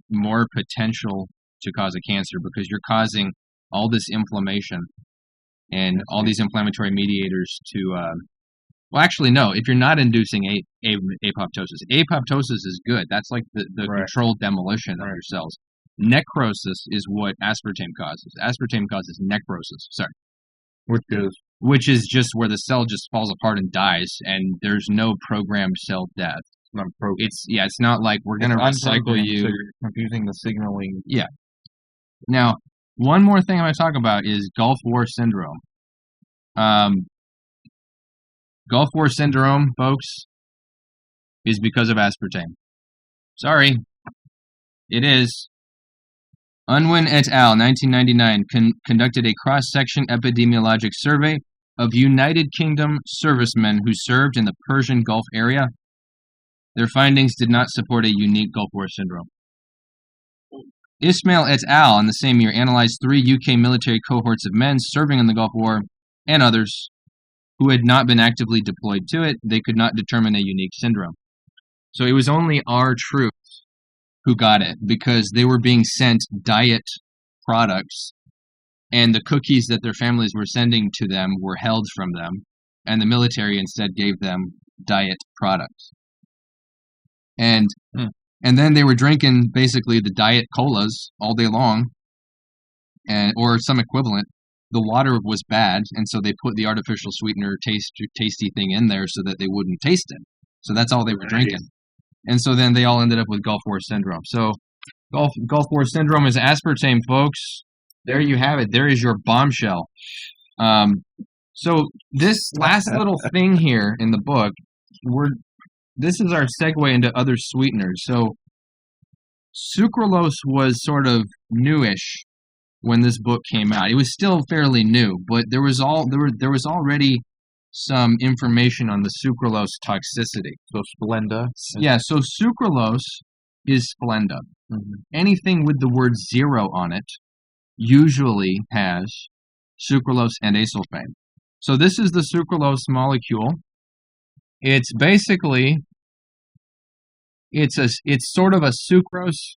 S3: more potential to cause a cancer because you're causing all this inflammation and all these inflammatory mediators to, well, actually, no, if you're not inducing apoptosis. Apoptosis is good. That's like the
S1: Right.
S3: controlled demolition of your cells. Necrosis is what aspartame causes. Aspartame causes necrosis, which is just where the cell just falls apart and dies, and there's no programmed cell death. It's not like we're going to recycle you.
S1: So you're confusing the signaling.
S3: Yeah. Now, one more thing I'm going to talk about is Gulf War syndrome. Gulf War syndrome, folks, is because of aspartame. Sorry, it is. Unwin et al. 1999 conducted a cross-section epidemiologic survey of United Kingdom servicemen who served in the Persian Gulf area. Their findings did not support a unique Gulf War syndrome. Ismail et al. In the same year analyzed 3 UK military cohorts of men serving in the Gulf War and others who had not been actively deployed to it. They could not determine a unique syndrome. So it was only our troops who got it because they were being sent diet products, and the cookies that their families were sending to them were held from them, and the military instead gave them diet products. And then they were drinking basically the diet colas all day long, or some equivalent. The water was bad, and so they put the artificial sweetener tasty thing in there so that they wouldn't taste it. So that's all they were drinking. And so then they all ended up with Gulf War syndrome. So Gulf War syndrome is aspartame, folks. There you have it. There is your bombshell. So this last little thing here in the book, this is our segue into other sweeteners. So sucralose was sort of newish when this book came out. It was still fairly new, but there was already some information on the sucralose toxicity.
S1: So Splenda.
S3: Yeah, so sucralose is Splenda.
S1: Mm-hmm.
S3: Anything with the word 0 on it usually has sucralose and acesulfame. So this is the sucralose molecule. It's basically it's sort of a sucrose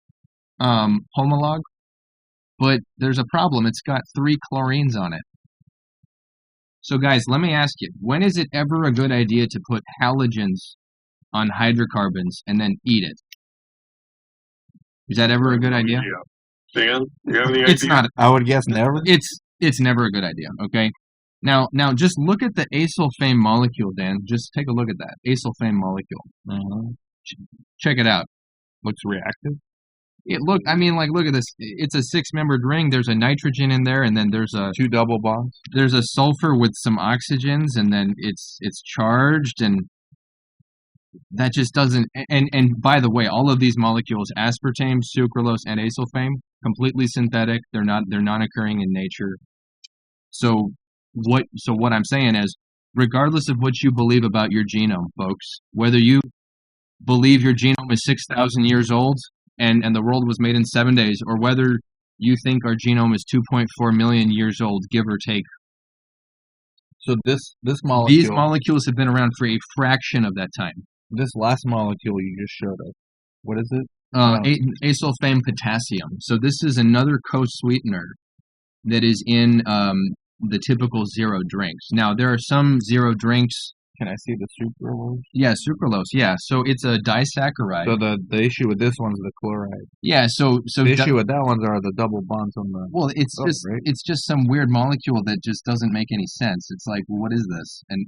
S3: homologue, but there's a problem. It's got 3 chlorines on it. So guys, let me ask you, when is it ever a good idea to put halogens on hydrocarbons and then eat it? Is that ever a good idea?
S2: Yeah. Dan, you have any idea?
S3: It's not.
S1: I would guess never.
S3: It's never a good idea, okay? Now just look at the acesulfame molecule, Dan. Just take a look at that. Acesulfame molecule.
S1: Mm-hmm.
S3: Check it out.
S1: Looks reactive.
S3: Look at this. It's a 6-membered ring. There's a nitrogen in there, and then there's
S1: 2 double bonds.
S3: There's a sulfur with some oxygens, and then it's charged, and that just doesn't. And by the way, all of these molecules, aspartame, sucralose, and acesulfame, completely synthetic. They're non-occurring in nature. So what I'm saying is, regardless of what you believe about your genome, folks, whether you believe your genome is 6,000 years old and the world was made in 7 days, or whether you think our genome is 2.4 million years old, give or take.
S1: So this molecule,
S3: these molecules have been around for a fraction of that time.
S1: This last molecule you just showed us, What is it?
S3: Asulfame potassium. So this is another co-sweetener that is in the typical zero drinks. Now, there are some zero drinks.
S1: Can I see the sucralose?
S3: Yeah, sucralose. Yeah, so it's a disaccharide.
S1: So the issue with this one's the chloride.
S3: Yeah, so
S1: The issue with that one are the double bonds on the.
S3: well, it's just some weird molecule that just doesn't make any sense. It's like, what is this, and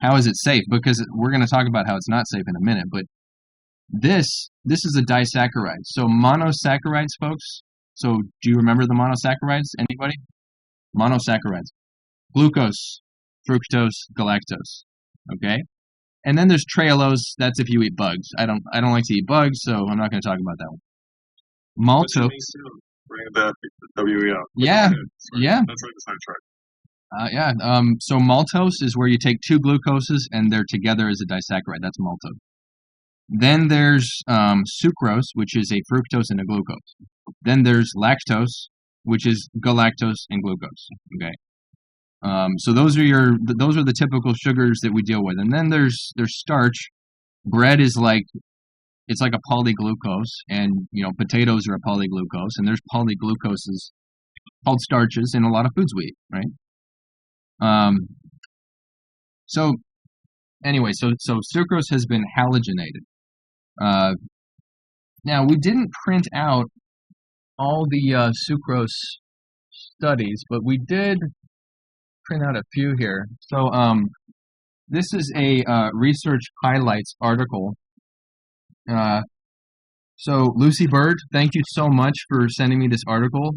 S3: how is it safe? Because we're going to talk about how it's not safe in a minute. But this is a disaccharide. So monosaccharides, folks. So do you remember the monosaccharides? Anybody? Monosaccharides: glucose, fructose, galactose. Okay, and then there's trehalose. That's if you eat bugs. I don't like to eat bugs, so I'm not going to talk about that one. Maltose.
S2: Bring it back to WEF.
S3: Yeah, yeah.
S2: That's right, the sidetrack.
S3: Yeah. So maltose is where you take two glucoses and they're together as a disaccharide. That's maltose. Then there's sucrose, which is a fructose and a glucose. Then there's lactose, which is galactose and glucose. Okay. So those are the typical sugars that we deal with. And then there's starch. Bread is it's like a polyglucose, and potatoes are a polyglucose, and there's polyglucoses called starches in a lot of foods we eat, right? So anyway, so sucrose has been halogenated. Now we didn't print out all the sucrose studies, but we did print out a few here. So this is a research highlights article. So Lucy Bird, thank you so much for sending me this article.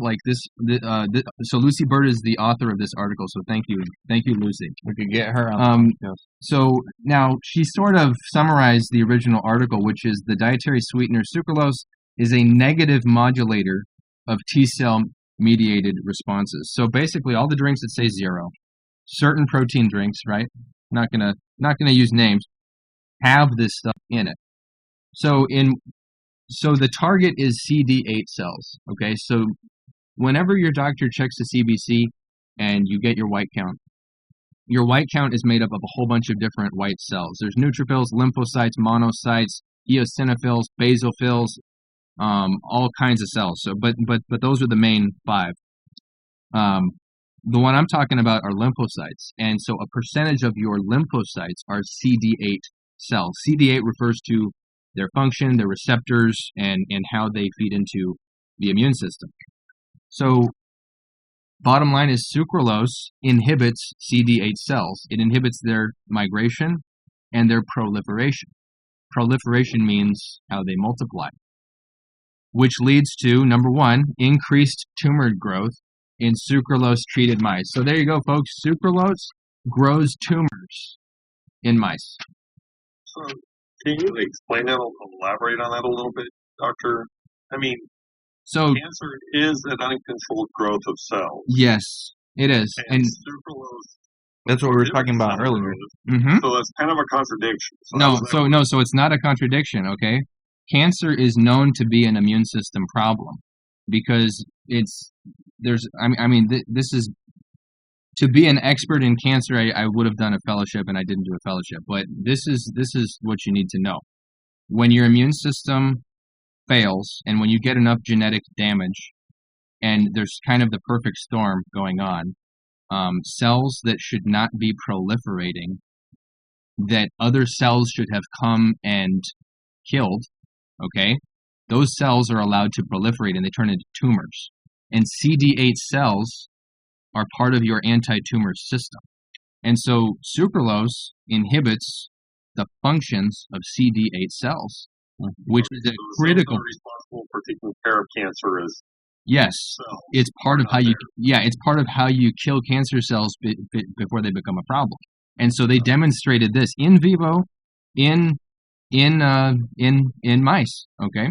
S3: So Lucy Bird is the author of this article. So thank you, Lucy.
S1: We could get her on.
S3: So now she sort of summarized the original article, which is the dietary sweetener sucralose is a negative modulator of T-cell mediated responses. So basically, all the drinks that say zero, certain protein drinks, right? Not gonna use names, have this stuff in it. So the target is CD8 cells. Okay, so whenever your doctor checks the CBC and you get your white count is made up of a whole bunch of different white cells. There's neutrophils, lymphocytes, monocytes, eosinophils, basophils, all kinds of cells. So, but those are the main five. The one I'm talking about are lymphocytes, and so a percentage of your lymphocytes are CD8 cells. CD8 refers to their function, their receptors, and how they feed into the immune system. So, bottom line is sucralose inhibits CD8 cells. It inhibits their migration and their proliferation. Proliferation means how they multiply, which leads to, number one, increased tumor growth in sucralose-treated mice. So there you go, folks. Sucralose grows tumors in mice.
S2: So can you explain that, elaborate on that a little bit, Doctor? I mean, cancer is an uncontrolled growth of cells.
S3: Yes, it is.
S2: And sucralose.
S1: That's what we were talking about earlier.
S3: Mm-hmm.
S2: So that's kind of a contradiction.
S3: So it's not a contradiction, okay? Cancer is known to be an immune system problem because this is, to be an expert in cancer, I would have done a fellowship, and I didn't do a fellowship, but this is what you need to know. When your immune system fails, and when you get enough genetic damage, and there's kind of the perfect storm going on, cells that should not be proliferating, that other cells should have come and killed, okay, those cells are allowed to proliferate and they turn into tumors. And CD8 cells are part of your anti-tumor system. And so sucralose inhibits the functions of CD8 cells, which is a critical.
S2: Responsible for taking care of cancer is.
S3: Yes,
S2: cells.
S3: It's part of how you kill cancer cells before they become a problem. And so they demonstrated this in vivo in mice, okay?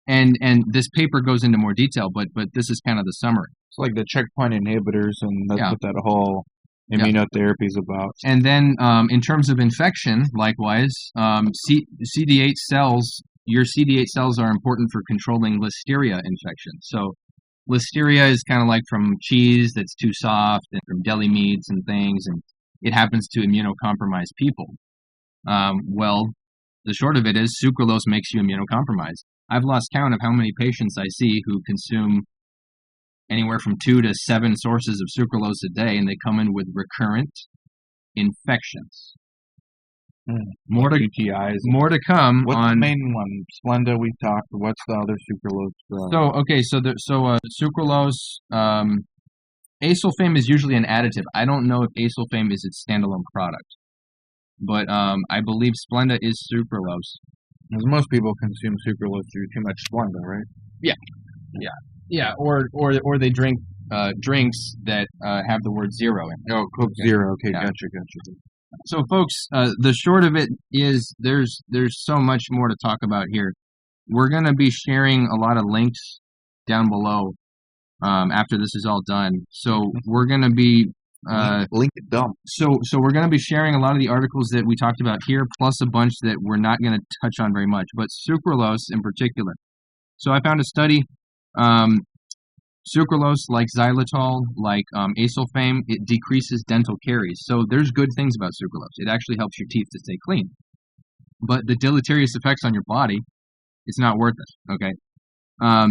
S3: And this paper goes into more detail, but this is kind of the summary.
S1: It's like the checkpoint inhibitors, and that's what that whole immunotherapy is about.
S3: And then in terms of infection, likewise, CD8 cells, your CD8 cells are important for controlling listeria infections. So listeria is kind of like from cheese that's too soft and from deli meats and things, and it happens to immunocompromised people. Well, the short of it is sucralose makes you immunocompromised. I've lost count of how many patients I see who consume anywhere from 2 to 7 sources of sucralose a day, and they come in with recurrent infections. More to
S1: UTIs.
S3: more to come
S1: What's
S3: on.
S1: the main one? Splenda, we talked. What's the other sucralose?
S3: Sucralose. Acesulfame is usually an additive. I don't know if acesulfame is its standalone product, but I believe Splenda is sucralose.
S1: Because most people consume sucralose through too much Splenda, right?
S3: Yeah, or they drink drinks that have the word zero in it.
S1: Oh, Coke Zero. Okay,
S3: Yeah.
S1: gotcha.
S3: So, folks, the short of it is there's so much more to talk about here. We're going to be sharing a lot of links down below after this is all done. So we're going to be
S1: Link it dump.
S3: so we're going to be sharing a lot of the articles that we talked about here, plus a bunch that we're not going to touch on very much, but sucralose in particular. So I found a study. Sucralose, like xylitol, like acesulfame, it decreases dental caries. So there's good things about sucralose. It actually helps your teeth to stay clean. But the deleterious effects on your body, it's not worth it. Okay.
S2: So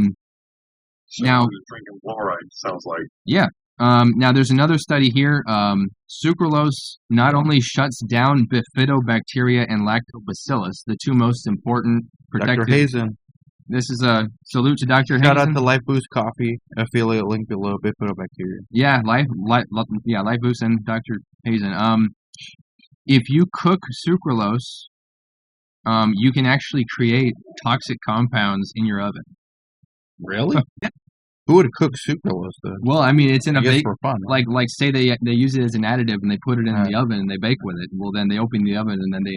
S3: Now-
S2: you're drinking fluoride, sounds like.
S3: Yeah. Now there's another study here. Sucralose not only shuts down bifidobacteria and lactobacillus, the two most important
S1: Dr.
S3: protective.
S1: Hazen.
S3: This is a salute to Dr.
S1: Shout
S3: Hazen.
S1: out to Life Boost Coffee, affiliate link below, bifidobacteria.
S3: Yeah, Life Boost and Dr. Hazen. If you cook sucralose, you can actually create toxic compounds in your oven.
S1: Really? Who would cook sucralose, though?
S3: Well, I mean, it's in
S1: I
S3: a
S1: guess
S3: bake.
S1: for fun.
S3: Like say they use it as an additive and they put it in
S1: Right.
S3: the oven and they bake with it. Well, then they open the oven and then they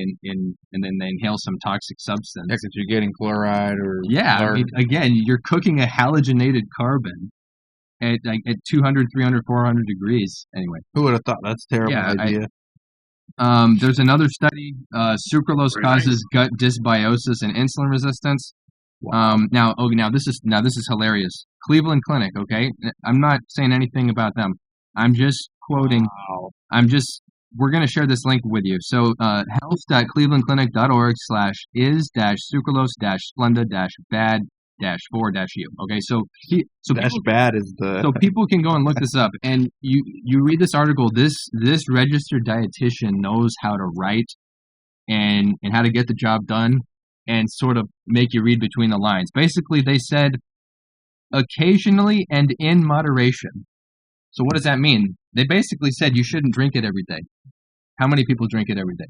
S3: inhale some toxic substance.
S1: Yeah, because you're getting chloride or...
S3: Yeah, I mean, again, you're cooking a halogenated carbon at 200, 300, 400 degrees. Anyway.
S1: Who would have thought? That's a terrible
S3: Yeah,
S1: idea.
S3: There's another study. Sucralose
S2: Very
S3: causes gut dysbiosis and insulin resistance. Now this is hilarious. Cleveland Clinic. Okay, I'm not saying anything about them. I'm just quoting.
S1: Wow.
S3: We're going to share this link with you. So, health.clevelandclinic.org/is-sucralose-splenda-bad-4-u. Okay, so
S1: Dash
S3: people,
S1: bad is the...
S3: so people can go and look this up, and you read this article. This registered dietitian knows how to write and how to get the job done and sort of make you read between the lines. Basically, they said occasionally and in moderation. So what does that mean? They basically said you shouldn't drink it every day. How many people drink it every day?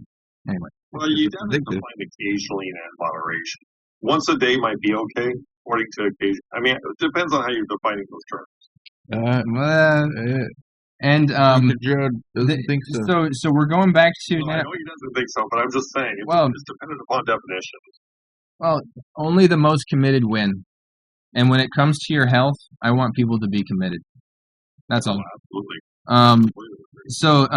S3: Anyway.
S2: Well, you definitely define occasionally and in moderation. Once a day might be okay, according to occasion. I mean, it depends on how you're defining those terms.
S3: And
S1: Dr. Joe doesn't think so.
S3: so we're going back to
S2: Well, I know he doesn't think so, but I'm just saying, it's dependent upon definitions.
S3: well, only the most committed win. And when it comes to your health, I want people to be committed. That's all.
S2: Absolutely.
S3: So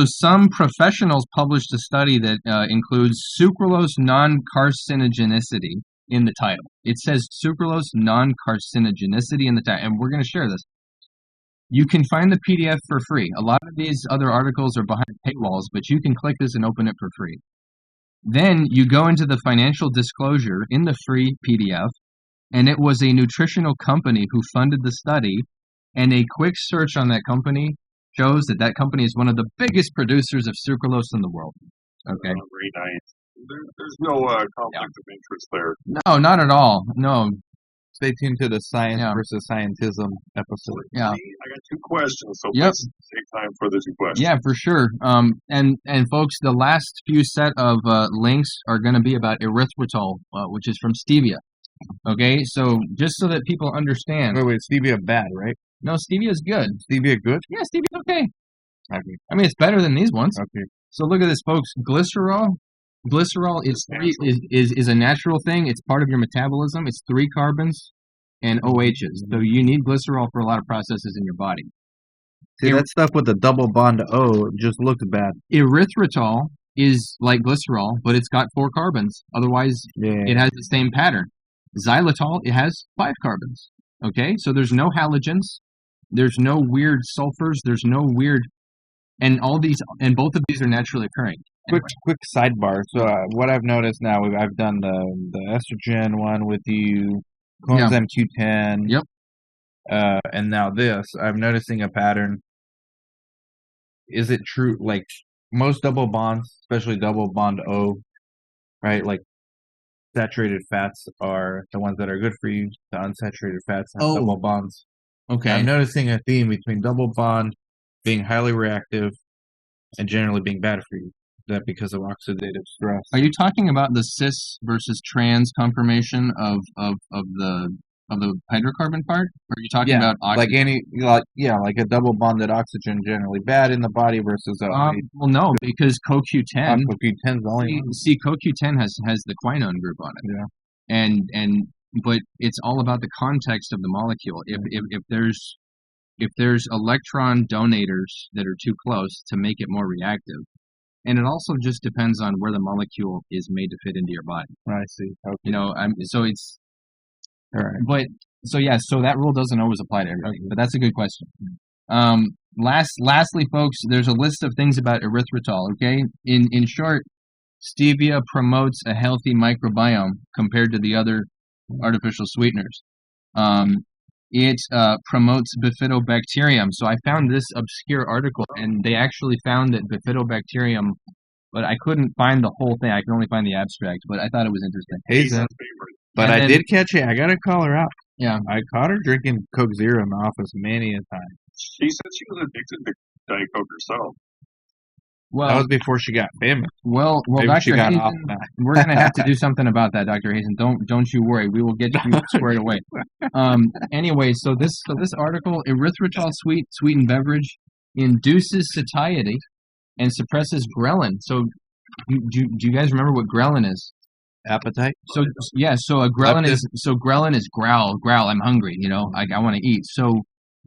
S3: some professionals published a study that includes sucralose non-carcinogenicity in the title. It says sucralose non-carcinogenicity in the title, and we're going to share this. You can find the PDF for free. A lot of these other articles are behind paywalls, but you can click this and open it for free. Then you go into the financial disclosure in the free PDF, and it was a nutritional company who funded the study, and a quick search on that company shows that that company is one of the biggest producers of sucralose in the world. Okay.
S2: Very nice. There's no conflict of interest there.
S3: No, not at all. No.
S1: Stay tuned to the science versus scientism episode.
S3: Yeah.
S2: I got 2 questions, so
S3: Yep.
S2: please take time for the 2 questions.
S3: Yeah, for sure. And folks, the last few set of links are going to be about erythritol, which is from stevia. Okay, so just so that people understand.
S1: Wait, stevia bad, right?
S3: No, stevia is good.
S1: Stevia good?
S3: Yeah, stevia's okay.
S1: Okay.
S3: I mean, it's better than these ones.
S1: Okay.
S3: So look at this, folks. Glycerol is a natural thing. It's part of your metabolism. It's 3 carbons and OHs. So you need glycerol for a lot of processes in your body.
S1: See, that stuff with the double bond to O just looks bad.
S3: Erythritol is like glycerol, but it's got 4 carbons. Otherwise, it has the same pattern. Xylitol, it has 5 carbons. Okay, so there's no halogens. There's no weird sulfurs. There's no weird and both of these are naturally occurring.
S1: Quick sidebar. So what I've noticed now, I've done the estrogen one with you, coenzyme Q10.
S3: Yep.
S1: And now this, I'm noticing a pattern. Is it true? Like most double bonds, especially double bond O, right? Like saturated fats are the ones that are good for you. The unsaturated fats have double bonds.
S3: Okay.
S1: I'm noticing a theme between double bond being highly reactive and generally being bad for you. That because of oxidative stress.
S3: Are you talking about the cis versus trans conformation of the hydrocarbon part? Or are you talking about oxygen?
S1: Like a double bonded oxygen generally bad in the body versus
S3: well, no, because CoQ10.
S1: CoQ10 is only
S3: see CoQ10 has the quinone group on it.
S1: Yeah.
S3: But it's all about the context of the molecule. If there's electron donators that are too close to make it more reactive. And it also just depends on where the molecule is made to fit into your body.
S1: I see. Okay.
S3: So it's
S1: all right.
S3: But so that rule doesn't always apply to everybody. But that's a good question. Lastly, folks, there's a list of things about erythritol. Okay, in short, stevia promotes a healthy microbiome compared to the other artificial sweeteners. It promotes bifidobacterium. So I found this obscure article, and they actually found that bifidobacterium, but I couldn't find the whole thing. I could only find the abstract, but I thought it was interesting.
S1: But I did catch it. I got to call her out.
S3: Yeah.
S1: I caught her drinking Coke Zero in the office many a time.
S2: She said she was addicted to Diet Coke herself.
S3: Well,
S1: that was before she got famous.
S3: Well,
S1: Maybe
S3: Dr. Hazen, we're going to have to do something about that, Dr. Hazen. Don't you worry. We will get you squared away. Anyway, so this article, erythritol sweetened beverage induces satiety and suppresses ghrelin. So do you guys remember what ghrelin is?
S1: Appetite.
S3: So a ghrelin is growl. I'm hungry. I want to eat. So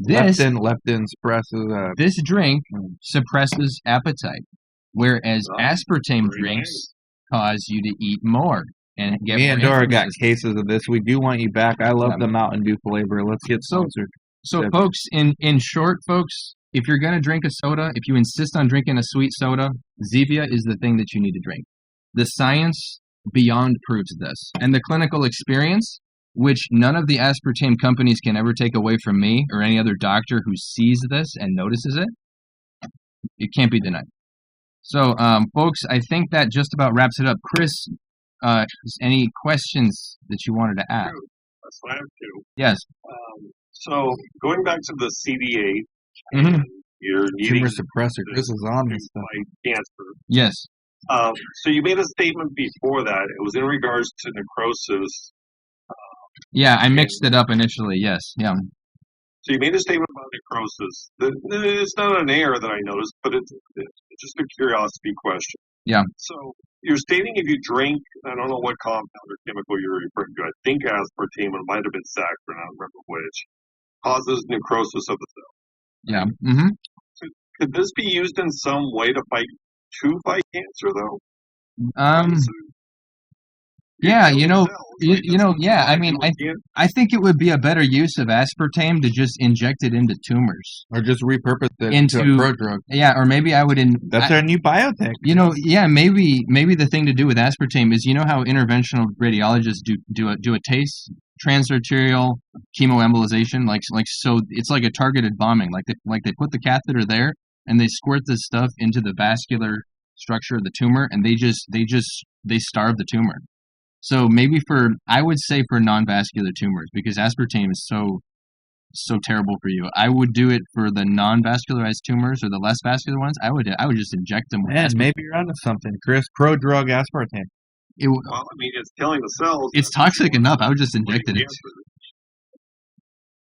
S1: leptin suppresses.
S3: This drink suppresses appetite, whereas aspartame drinks cause you to eat more and get.
S1: Me and Dora got cases of this. We do want you back. I love the Mountain Dew flavor. Let's get sponsored.
S3: So folks, in short, folks, if you're gonna drink a soda, if you insist on drinking a sweet soda, Zevia is the thing that you need to drink. The science beyond proves this, and the clinical experience, which none of the aspartame companies can ever take away from me or any other doctor who sees this and notices it. It can't be denied. So, folks, I think that just about wraps it up. Chris, any questions that you wanted to ask?
S2: That's what I have to.
S3: Yes.
S2: So, going back to the CD8, you're needing
S1: tumor suppressor. Chris is on this stuff.
S2: Cancer.
S3: Yes.
S2: So you made a statement before that. It was in regards to necrosis.
S3: Yeah, I mixed it up initially. Yes. Yeah.
S2: So you made a statement about necrosis. It's not an error that I noticed, but it's just a curiosity question.
S3: Yeah.
S2: So you're stating if you drink, I don't know what compound or chemical you're referring to. I think aspartame, it might have been saccharin, I don't remember which, causes necrosis of the cell.
S3: Yeah. Mm-hmm.
S2: So could this be used in some way to fight cancer, though?
S3: Yeah, yeah. I mean, I think it would be a better use of aspartame to just inject it into tumors,
S1: or just repurpose it into a prodrug.
S3: Yeah, or maybe I would.
S1: That's our new biotech.
S3: Yeah, maybe the thing to do with aspartame is how interventional radiologists do a taste transarterial chemoembolization, so it's like a targeted bombing, like they put the catheter there and they squirt this stuff into the vascular structure of the tumor, and they starve the tumor. So maybe I would say for non-vascular tumors, because aspartame is so terrible for you. I would do it for the non-vascularized tumors or the less vascular ones. I would just inject them with aspartame.
S1: Maybe you're onto something, Chris. Pro-drug aspartame.
S2: It's killing the cells.
S3: It's toxic enough. I would just inject it.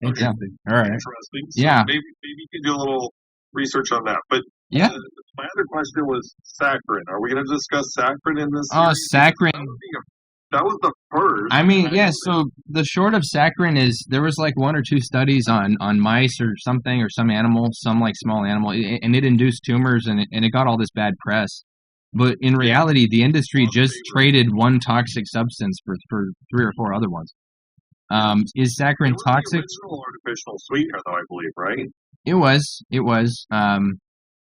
S1: Interesting. All right.
S2: Interesting. So maybe you can do a little research on that. But
S3: yeah.
S2: My other question was saccharin. Are we going to discuss saccharin in this?
S3: Saccharin.
S2: That was the first.
S3: I mean, yeah, so the short of saccharin is there was like 1 or 2 studies on mice or something, or some animal, some like small animal, and it induced tumors, and it got all this bad press. But in reality, the industry just traded one toxic substance for 3 or 4 other ones. Is saccharin toxic?
S2: It was the original artificial sweetener, though, I believe, right?
S3: It was.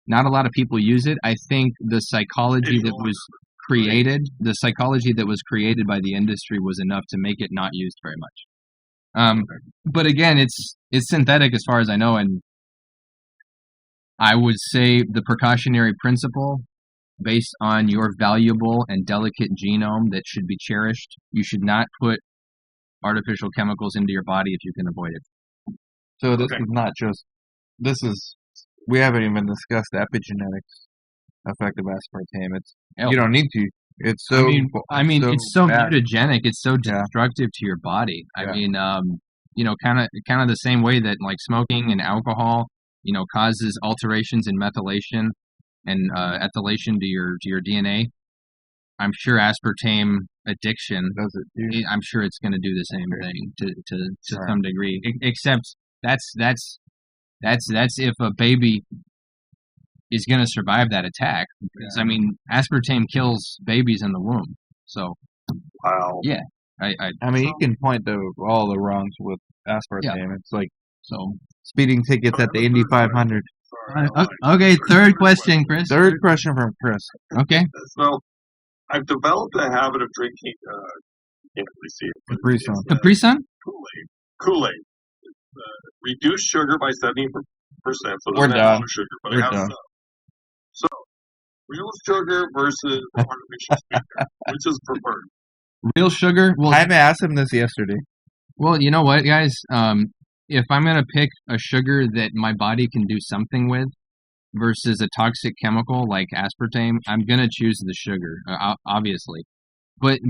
S3: not a lot of people use it. I think the psychology that was created by the industry was enough to make it not used very much. But again, it's synthetic as far as I know, and I would say the precautionary principle, based on your valuable and delicate genome that should be cherished, you should not put artificial chemicals into your body if you can avoid it.
S1: So this is not just, we haven't even discussed the epigenetics effect of aspartame. You don't need to. It's so.
S3: It's so
S1: bad.
S3: mutagenic. It's so destructive to your body.
S1: Yeah.
S3: Kind of the same way that like smoking and alcohol, causes alterations in methylation and ethylation to your DNA. I'm sure aspartame addiction
S1: Does it too?
S3: I'm sure it's going to do the same thing to some degree. Except that's if a baby is going to survive that attack. Because, aspartame kills babies in the womb. So,
S2: wow.
S3: Yeah.
S1: You can point to all the wrongs with aspartame. Yeah. It's like speeding tickets at the Indy 500.
S3: Okay, third question, Chris.
S1: Third question from Chris.
S3: Okay.
S2: So, I've developed a habit of drinking, can't really see it.
S3: Capri Sun?
S2: Kool-Aid. Reduced sugar by 70%. So
S1: we're done.
S2: Sugar, but we're done. So, real sugar versus artificial sweetener, which is preferred?
S3: Real sugar? Well,
S1: I asked him this yesterday.
S3: Well, you know what, guys? If I'm going to pick a sugar that my body can do something with versus a toxic chemical like aspartame, I'm going to choose the sugar, obviously. But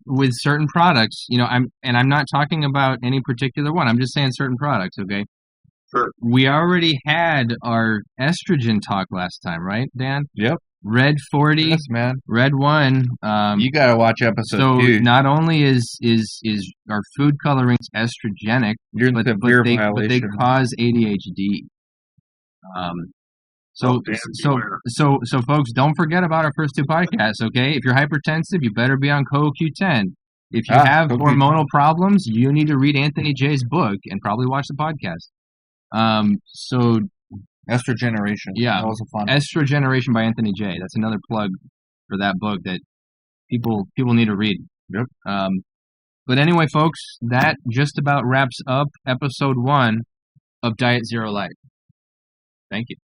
S3: with certain products, I'm not talking about any particular one. I'm just saying certain products, okay?
S2: Sure.
S3: We already had our estrogen talk last time, right, Dan?
S1: Yep.
S3: Red 40,
S1: yes, man.
S3: Red 1.
S1: You got to watch episode 2.
S3: So not only is our food colorings estrogenic, but they cause ADHD. So folks, don't forget about our first 2 podcasts, okay? If you're hypertensive, you better be on CoQ10. If you have hormonal problems, you need to read Anthony J's book and probably watch the podcast.
S1: Estrogeneration.
S3: Yeah.
S1: That was a fun.
S3: Estrogeneration by Anthony J. That's another plug for that book that people need to read.
S1: Yep.
S3: But anyway, folks, that just about wraps up episode 1 of Diet Zero Lite. Thank you.